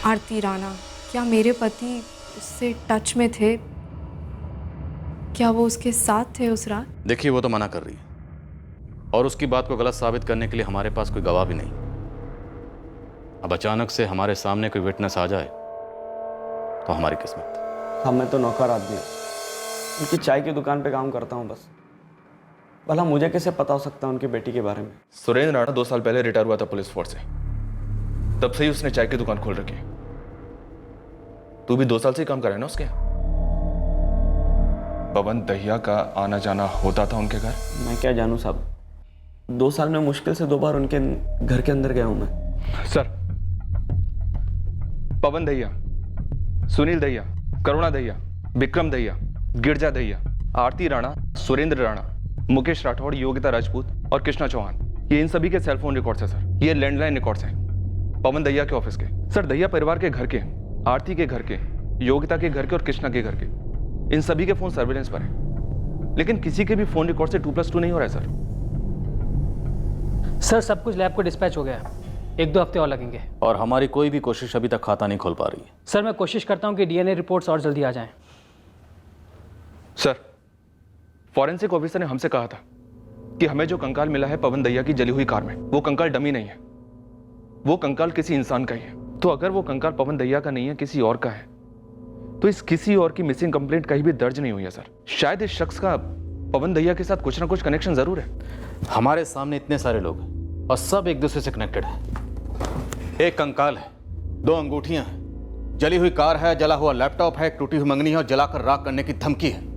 आरती राणा, क्या मेरे पति उससे टच में थे? क्या वो उसके साथ थे उस रात? देखिए वो तो मना कर रही है, और उसकी बात को गलत साबित करने के लिए हमारे पास कोई गवाह भी नहीं। अब अचानक से हमारे सामने कोई विटनेस आ जाए तो हमारी किस्मत। हाँ मैं तो नौकर आदमी हूँ, उनकी चाय की दुकान पे काम करता हूँ बस। भला मुझे कैसे पता हो सकता है उनकी बेटी के बारे में? सुरेंद्र राणा 2 साल पहले रिटायर हुआ था पुलिस फोर्स से, तब से ही उसने चाय की दुकान खोल रखी है। तू भी 2 साल से ही काम कर रहा है ना उसके? पवन दैया का आना जाना होता था उनके घर? मैं क्या जानूँ साहब, 2 साल में मुश्किल से 2 बार उनके घर के अंदर गया हूँ मैं। सर, पवन दैया, सुनील दैया, करुणा दैया, विक्रम दैया, गिरजा दैया, आरती राणा, सुरेंद्र राणा, मुकेश राठौड़, योगिता राजपूत और कृष्णा चौहान, ये इन सभी के सेलफोन रिकॉर्ड्स हैं सर। ये लैंडलाइन रिकॉर्ड्स हैं पवन दैया के ऑफिस के। सर दैया परिवार के घर के, आरती के घर के, योगिता के घर के और कृष्णा के घर के, इन सभी के फोन सर्विलेंस पर हैं, लेकिन किसी के भी फोन रिकॉर्ड से 2+2 नहीं हो रहा है सर। सर सब कुछ लैब को डिस्पैच हो गया है, 1-2 हफ्ते और लगेंगे। और हमारी कोई भी कोशिश अभी तक खाता नहीं खोल पा रही है। सर मैं कोशिश करता हूँ कि डीएनए रिपोर्ट्स और जल्दी आ जाएं। सर फॉरेंसिक ऑफिसर ने हमसे कहा था कि हमें जो कंकाल मिला है पवन दैया की जली हुई कार में, वो कंकाल डमी नहीं है, वो कंकाल किसी इंसान का ही है। तो अगर वो कंकाल पवन दैया का नहीं है, किसी और का है, तो इस किसी और की मिसिंग कंप्लेंट कहीं भी दर्ज नहीं हुई है सर। शायद इस शख्स का पवन दैया के साथ कुछ ना कुछ कनेक्शन जरूर है। हमारे सामने इतने सारे लोग हैं और सब एक दूसरे से कनेक्टेड है। एक कंकाल है, 2 अंगूठियां हैं, जली हुई कार है, जला हुआ लैपटॉप है, एक टूटी हुई मंगनी है और जलाकर राख करने की धमकी है।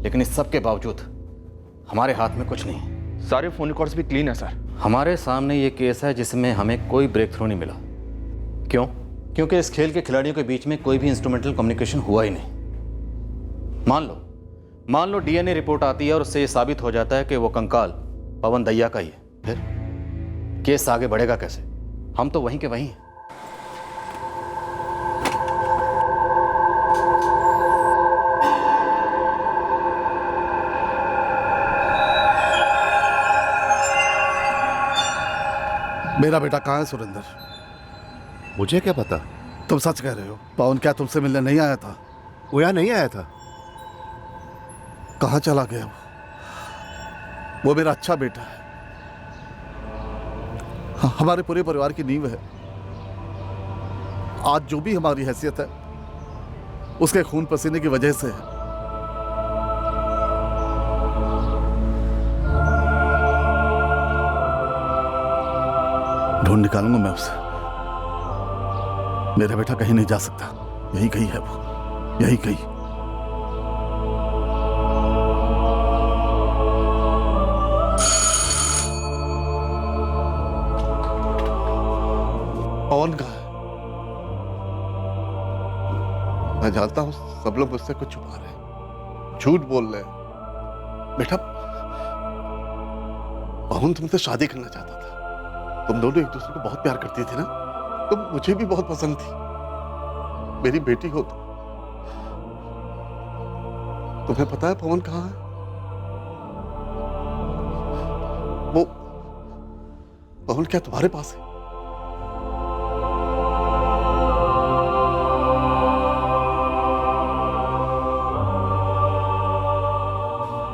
लेकिन इस सब के बावजूद हमारे हाथ में कुछ नहीं है। सारे फोन रिकॉर्ड्स भी क्लीन है सर। हमारे सामने ये केस है जिसमें हमें कोई ब्रेक थ्रू नहीं मिला। क्यों? क्योंकि इस खेल के खिलाड़ियों के बीच में कोई भी इंस्ट्रूमेंटल कम्युनिकेशन हुआ ही नहीं। मान लो डीएनए रिपोर्ट आती है और उससे ये साबित हो जाता है कि वो कंकाल पवन दहिया का ही है, फिर केस आगे बढ़ेगा कैसे? हम तो वहीं के वहीं हैं। मेरा बेटा कहाँ है सुरेंद्र? मुझे क्या पता? तुम सच कह रहे हो? पवन क्या तुमसे मिलने नहीं आया था? वो यहाँ नहीं आया था। कहाँ चला गया वो मेरा अच्छा बेटा है, हमारे पूरे परिवार की नींव है। आज जो भी हमारी हैसियत है उसके खून पसीने की वजह से है। ढूंढ निकालूंगा मैं उसे। मेरा बेटा कहीं नहीं जा सकता, यही कहीं है वो, यही कहीं। पवन कहाँ है? मैं जानता हूं सब लोग मुझसे कुछ छुपा रहे हैं, झूठ बोल रहे हैं। बेटा, पवन तुमसे शादी करना चाहता था। तुम दोनों एक दूसरे को बहुत प्यार करती थी ना? तुम मुझे भी बहुत पसंद थी, मेरी बेटी हो तुम। तुम्हें पता है पवन कहाँ है? वो पवन क्या तुम्हारे पास है?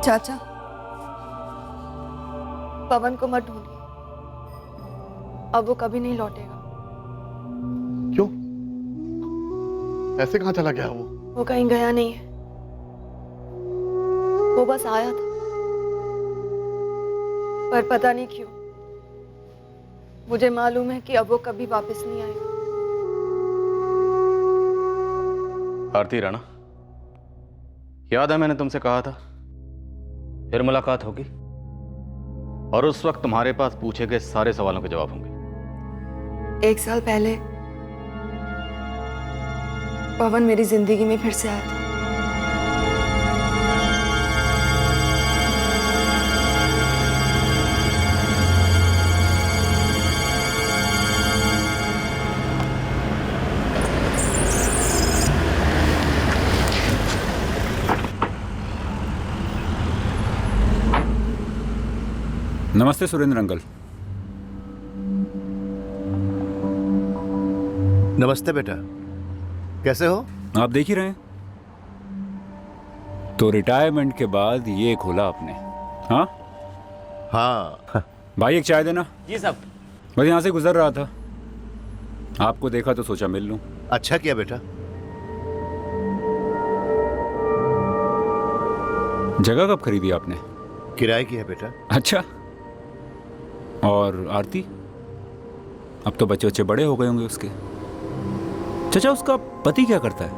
चाचा, पवन को मत ढूंढिए, अब वो कभी नहीं लौटेगा। क्यों? ऐसे कहाँ चला गया वो? वो कहीं गया नहीं है, वो बस आया था, पर पता नहीं क्यों मुझे मालूम है कि अब वो कभी वापस नहीं आएगा। आरती राणा, याद है मैंने तुमसे कहा था फिर मुलाकात होगी, और उस वक्त तुम्हारे पास पूछे गए सारे सवालों के जवाब होंगे। 1 साल पहले पवन मेरी जिंदगी में फिर से आया था। नमस्ते सुरेंद्र अंकल। नमस्ते बेटा, कैसे हो? आप देख ही रहे हैं, तो रिटायरमेंट के बाद ये खोला आपने? हाँ हाँ। भाई एक चाय देना। जी साहब। बस यहाँ से गुजर रहा था, आपको देखा तो सोचा मिल लूं। अच्छा किया बेटा। जगह कब खरीदी आपने? किराए की है बेटा। अच्छा, और आरती? अब तो बच्चे बच्चे बड़े हो गए होंगे उसके। चाचा, उसका पति क्या करता है?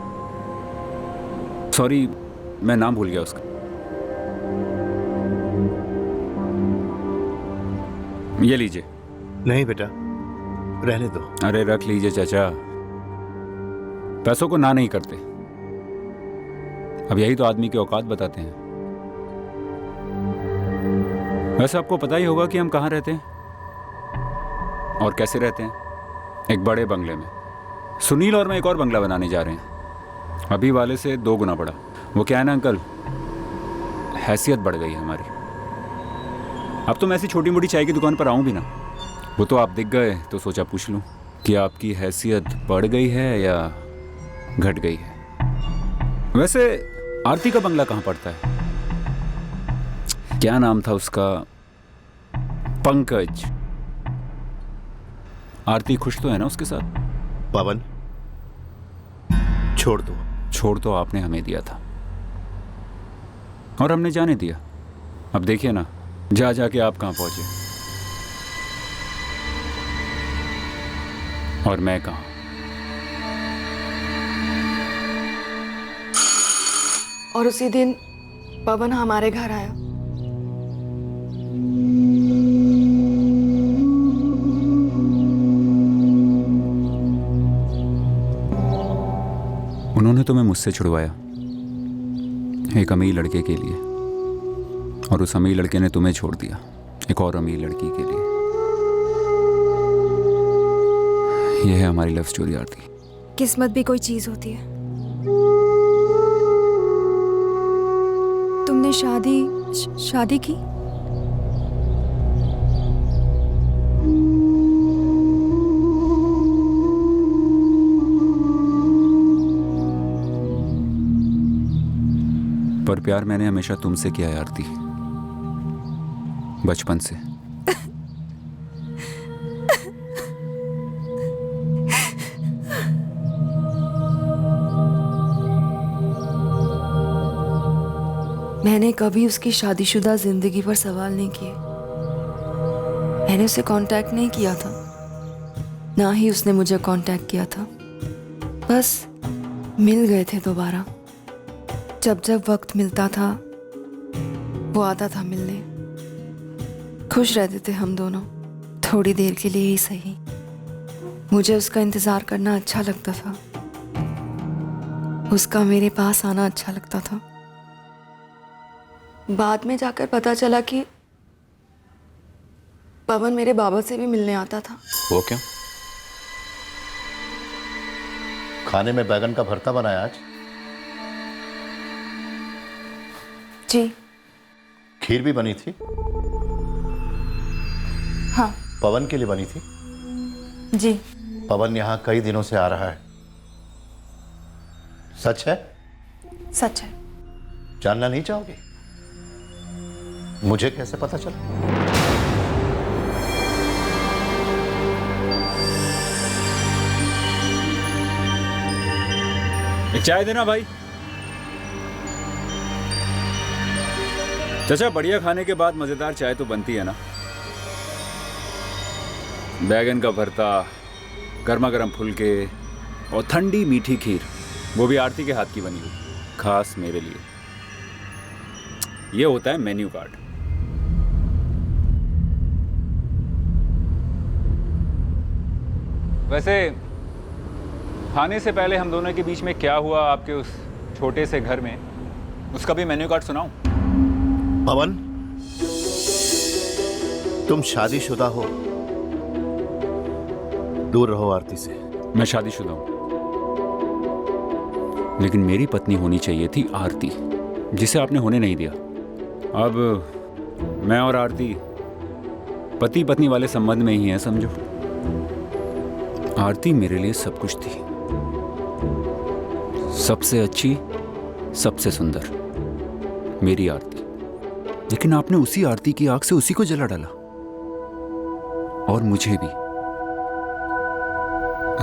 सॉरी, मैं नाम भूल गया उसका। ये लीजिए। नहीं बेटा, रहने दो। अरे रख लीजिए चाचा, पैसों को ना नहीं करते। अब यही तो आदमी की औकात बताते हैं। वैसे आपको पता ही होगा कि हम कहाँ रहते हैं और कैसे रहते हैं। एक बड़े बंगले में। सुनील और मैं एक और बंगला बनाने जा रहे हैं, अभी वाले से 2 गुना बड़ा। वो क्या है ना अंकल, हैसियत बढ़ गई है हमारी। अब तो मैं ऐसी छोटी मोटी चाय की दुकान पर आऊँ भी ना, वो तो आप दिख गए तो सोचा पूछ लूँ कि आपकी हैसियत बढ़ गई है या घट गई है। वैसे आरती का बंगला कहाँ पड़ता है? क्या नाम था उसका? पंकज। आरती खुश तो है ना उसके साथ? पवन, छोड़ दो। छोड़ तो आपने हमें दिया था और हमने जाने दिया। अब देखिए ना, जा जाके आप कहां पहुंचे और मैं कहां। और उसी दिन पवन हमारे घर आया। उन्होंने तुम्हें मुझसे छुड़वाया, एक अमीर लड़के के लिए, और उस अमीर लड़के ने तुम्हें छोड़ दिया एक और अमीर लड़की के लिए। यह है हमारी लव स्टोरी आरती। किस्मत भी कोई चीज होती है। तुमने शादी की? पर प्यार मैंने हमेशा तुमसे किया है आरती, बचपन से। मैंने कभी उसकी शादीशुदा जिंदगी पर सवाल नहीं किए। मैंने उसे कांटेक्ट नहीं किया था, ना ही उसने मुझे कांटेक्ट किया था। बस मिल गए थे दोबारा। जब जब वक्त मिलता था वो आता था मिलने। खुश रहते थे हम दोनों, थोड़ी देर के लिए ही सही। मुझे उसका इंतज़ार करना अच्छा लगता था, उसका मेरे पास आना अच्छा लगता था। बाद में जाकर पता चला कि पवन मेरे बाबा से भी मिलने आता था। वो क्यों? खाने में बैगन का भरता बनाया आज। जी। खीर भी बनी थी? हाँ। पवन के लिए बनी थी? जी। पवन यहाँ कई दिनों से आ रहा है, सच है? सच है। जानना नहीं चाहोगे? मुझे कैसे पता चला? एक चाय देना भाई। चाचा, बढ़िया खाने के बाद मजेदार चाय तो बनती है ना। बैगन का भरता, गर्मा गर्म फुलके और ठंडी मीठी खीर, वो भी आरती के हाथ की बनी हुई, खास मेरे लिए। ये होता है मेन्यू कार्ड। वैसे खाने से पहले हम दोनों के बीच में क्या हुआ आपके उस छोटे से घर में, उसका भी मेन्यू कार्ड सुनाऊं? पवन, तुम शादीशुदा हो, दूर रहो आरती से। मैं शादीशुदा हूं, लेकिन मेरी पत्नी होनी चाहिए थी आरती, जिसे आपने होने नहीं दिया। अब मैं और आरती पति पत्नी वाले संबंध में ही हैं, समझो। आरती मेरे लिए सब कुछ थी, सबसे अच्छी, सबसे सुंदर, मेरी आरती। लेकिन आपने उसी आरती की आग से उसी को जला डाला, और मुझे भी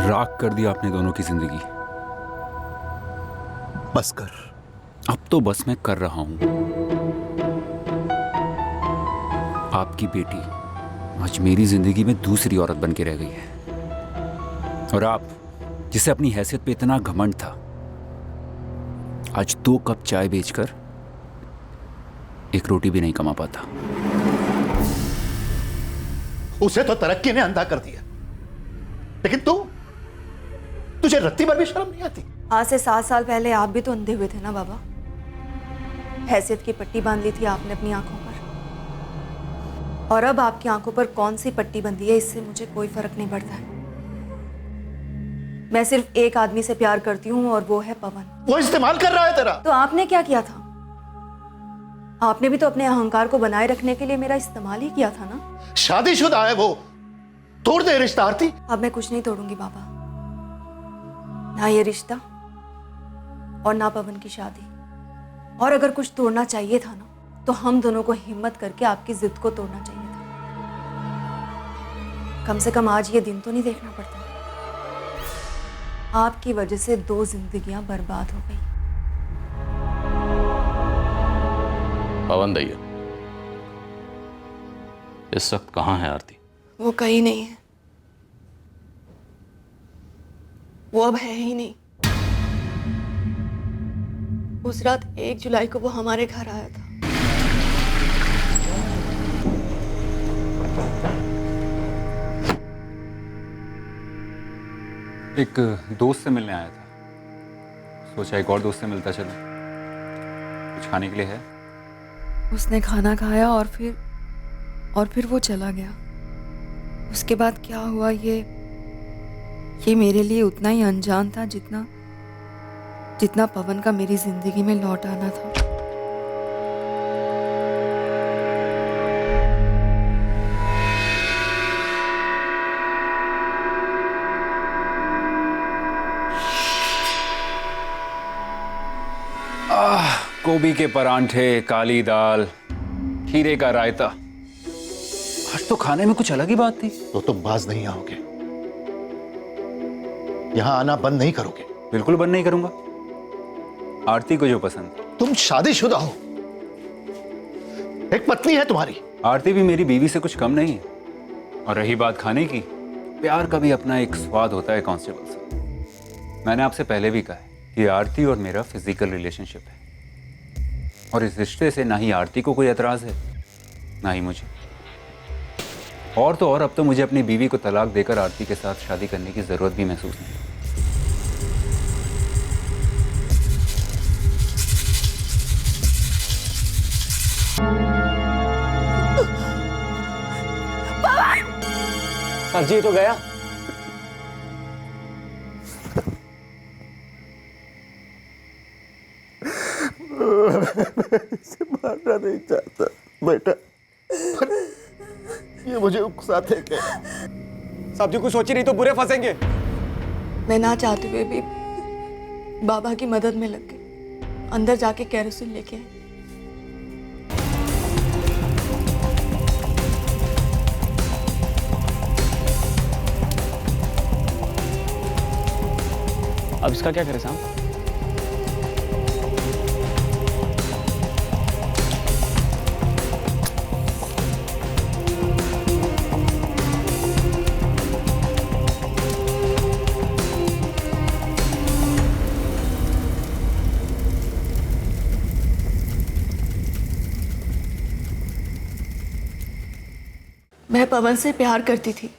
राख कर दिया आपने दोनों की जिंदगी। बस कर। अब तो बस मैं कर रहा हूं। आपकी बेटी आज मेरी जिंदगी में दूसरी औरत बन के रह गई है, और आप, जिसे अपनी हैसियत पे इतना घमंड था, आज 2 कप चाय बेचकर एक रोटी भी नहीं कमा पाता। उसे तो तरक्की ने अंधा कर दिया, लेकिन तुझे रत्ती भर भी शर्म नहीं आती? आज से 7 साल पहले आप भी तो अंधे हुए थे ना बाबा। हैसियत की पट्टी बांध ली थी आपने अपनी आंखों पर, और अब आपकी आंखों पर कौन सी पट्टी बंधी है इससे मुझे कोई फर्क नहीं पड़ता है। मैं सिर्फ एक आदमी से प्यार करती हूँ, और वो है पवन। वो इस्तेमाल कर रहा है तेरा। तो आपने क्या किया था? आपने भी तो अपने अहंकार को बनाए रखने के लिए मेरा इस्तेमाल ही किया था ना। शादीशुदा है वो, तोड़ दे रिश्ता आरती। अब मैं कुछ नहीं तोड़ूंगी बाबा, ना ये रिश्ता और ना पवन की शादी। और अगर कुछ तोड़ना चाहिए था ना, तो हम दोनों को हिम्मत करके आपकी जिद को तोड़ना चाहिए था। कम से कम आज ये दिन तो नहीं देखना पड़ता। आपकी वजह से 2 जिंदगियां बर्बाद हो गई। पवन दैया, इस वक्त कहाँ है आरती? वो कहीं नहीं है, वो अब है ही नहीं। उस रात 1 जुलाई को वो हमारे घर आया था। एक दोस्त से मिलने आया था, सोचा एक और दोस्त से मिलता चलो। कुछ खाने के लिए है? उसने खाना खाया और फिर वो चला गया। उसके बाद क्या हुआ ये मेरे लिए उतना ही अनजान था जितना पवन का मेरी जिंदगी में लौट आना था। गोभी के परांठे, काली दाल, खीरे का रायता। आज तो खाने में कुछ अलग ही बात थी। तो तुम बाज नहीं आओगे, यहां आना बंद नहीं करोगे? बिल्कुल बंद नहीं करूंगा। आरती को जो पसंद। तुम शादीशुदा हो, एक पत्नी है तुम्हारी। आरती भी मेरी बीवी से कुछ कम नहीं है। और रही बात खाने की, प्यार का भी अपना एक स्वाद होता है कांस्टेबल साहब। मैंने आपसे पहले भी कहा है कि आरती और मेरा फिजिकल रिलेशनशिप है, और इस रिश्ते से ना ही आरती को कोई एतराज है ना ही मुझे। और तो और अब तो मुझे अपनी बीवी को तलाक देकर आरती के साथ शादी करने की जरूरत भी महसूस नहीं। सर जी तो गया। इसे मारना नहीं चाहता बेटा, ये मुझे उकसाते क्या। साहब जी कुछ सोची नहीं तो बुरे फंसेंगे। मैं ना चाहते हुए भी बाबा की मदद में लग गई। अंदर जाके केरोसिन लेके आई। अब इसका क्या करें साहब? मैं पवन से प्यार करती थी।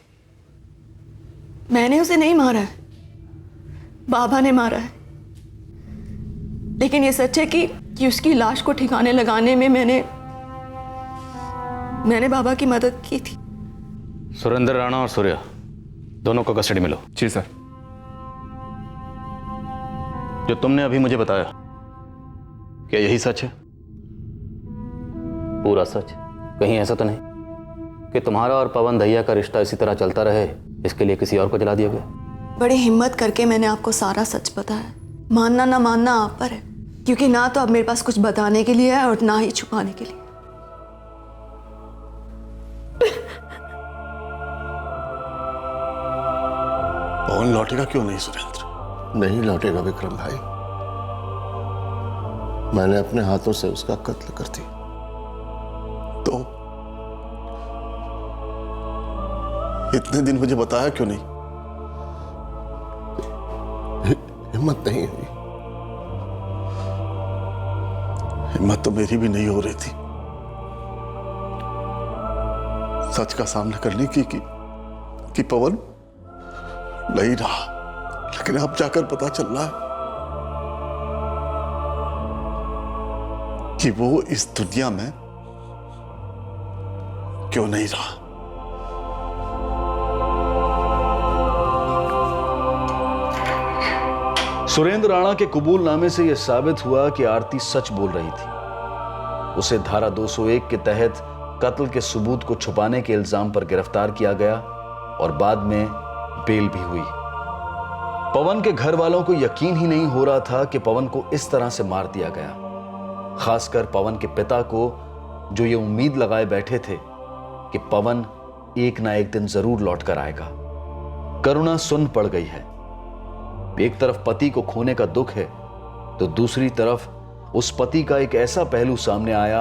मैंने उसे नहीं मारा है, बाबा ने मारा है। लेकिन ये सच है कि उसकी लाश को ठिकाने लगाने में मैंने बाबा की मदद की थी। सुरेंद्र राणा और सूर्या दोनों को कस्टडी में लो। जी सर। जो तुमने अभी मुझे बताया, क्या यही सच है? पूरा सच? कहीं ऐसा तो नहीं कि तुम्हारा और पवन दहिया का रिश्ता इसी तरह चलता रहे, इसके लिए किसी और को जला दिया गया? बड़ी हिम्मत करके मैंने आपको सारा सच बताया। मानना ना मानना आप पर है, क्योंकि ना तो अब मेरे पास कुछ बताने के लिए है और ना ही छुपाने के लिए। पवन लौटेगा क्यों नहीं सुरेंद्र? नहीं लौटेगा विक्रम भाई। मैंने अपने हाथों से उसका कत्ल कर दिया। तो इतने दिन मुझे बताया क्यों नहीं? हिम्मत नहीं हुई। हिम्मत तो मेरी भी नहीं हो रही थी सच का सामना करने की कि पवन नहीं रहा। लेकिन अब जाकर पता चल रहा है कि वो इस दुनिया में क्यों नहीं रहा। सुरेंद्र राणा के कबूलनामे से यह साबित हुआ कि आरती सच बोल रही थी। उसे धारा 201 के तहत कत्ल के सबूत को छुपाने के इल्जाम पर गिरफ्तार किया गया और बाद में बेल भी हुई। पवन के घर वालों को यकीन ही नहीं हो रहा था कि पवन को इस तरह से मार दिया गया। खासकर पवन के पिता को, जो ये उम्मीद लगाए बैठे थे कि पवन एक ना एक दिन जरूर लौट कर आएगा। करुणा सुन्न पड़ गई है। एक तरफ पति को खोने का दुख है, तो दूसरी तरफ उस पति का एक ऐसा पहलू सामने आया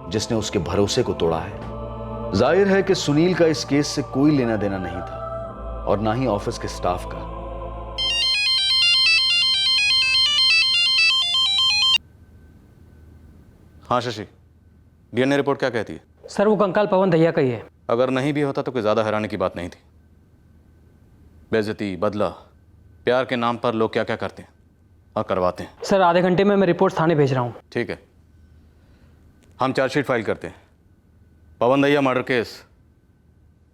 जिसने उसके भरोसे को तोड़ा है। जाहिर है कि सुनील का इस केस से कोई लेना देना नहीं था और ना ही ऑफिस के स्टाफ का। हाँ शशि, डीएनए रिपोर्ट क्या कहती है? सर वो कंकाल पवन दहिया का ही है। अगर नहीं भी होता तो कोई ज्यादा हैरानी की बात नहीं थी। बेइज्जती, बदला, प्यार के नाम पर लोग क्या क्या करते हैं और करवाते हैं। सर आधे घंटे में मैं रिपोर्ट थाने भेज रहा हूँ। ठीक है, हम चार्जशीट फाइल करते हैं। पवन दहिया मर्डर केस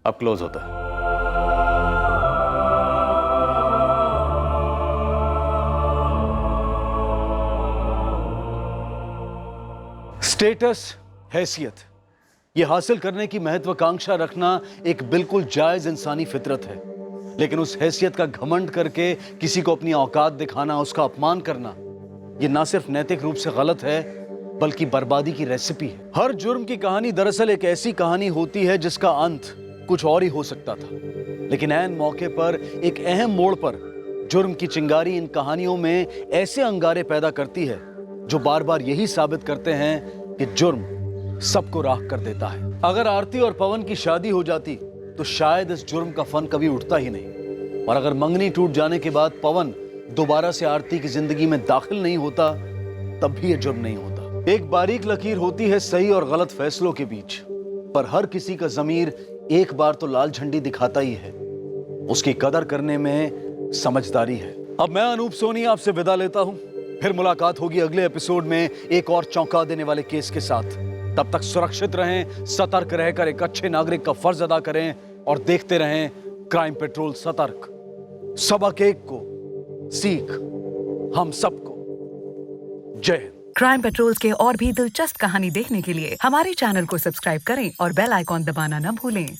अब क्लोज होता है। स्टेटस, हैसियत, ये हासिल करने की महत्वाकांक्षा रखना एक बिल्कुल जायज इंसानी फितरत है, लेकिन उस हैसियत का घमंड करके किसी को अपनी औकात दिखाना, उसका अपमान करना, ये ना सिर्फ नैतिक रूप से गलत है बल्कि बर्बादी की रेसिपी है। हर जुर्म की कहानी दरअसल एक ऐसी कहानी होती है जिसका अंत कुछ और ही हो सकता था, लेकिन ऐन मौके पर एक अहम मोड़ पर जुर्म की चिंगारी इन कहानियों में ऐसे अंगारे पैदा करती है जो बार बार यही साबित करते हैं कि जुर्म सबको राख कर देता है। अगर आरती और पवन की शादी हो जाती तो शायद इस जुर्म का फन कभी उठता ही नहीं, और अगर मंगनी टूट जाने के बाद पवन दोबारा से आरती की जिंदगी में दाखिल नहीं होता तब भी यह जुर्म नहीं होता। एक बारीक लकीर होती है सही और गलत फैसलों के बीच, पर हर किसी का ज़मीर एक बार तो लाल झंडी दिखाता ही है। उसकी कदर करने में समझदारी है। अब मैं अनूप सोनी आपसे विदा लेता हूं, फिर मुलाकात होगी अगले एपिसोड में एक और चौंका देने वाले केस के साथ। तब तक सुरक्षित रहें, सतर्क रहकर एक अच्छे नागरिक का फर्ज अदा करें और देखते रहें क्राइम पेट्रोल सतर्क। सबक एक को, सीख हम सबको। जय हिंद। क्राइम पेट्रोल के और भी दिलचस्प कहानी देखने के लिए हमारे चैनल को सब्सक्राइब करें और बेल आइकॉन दबाना न भूलें।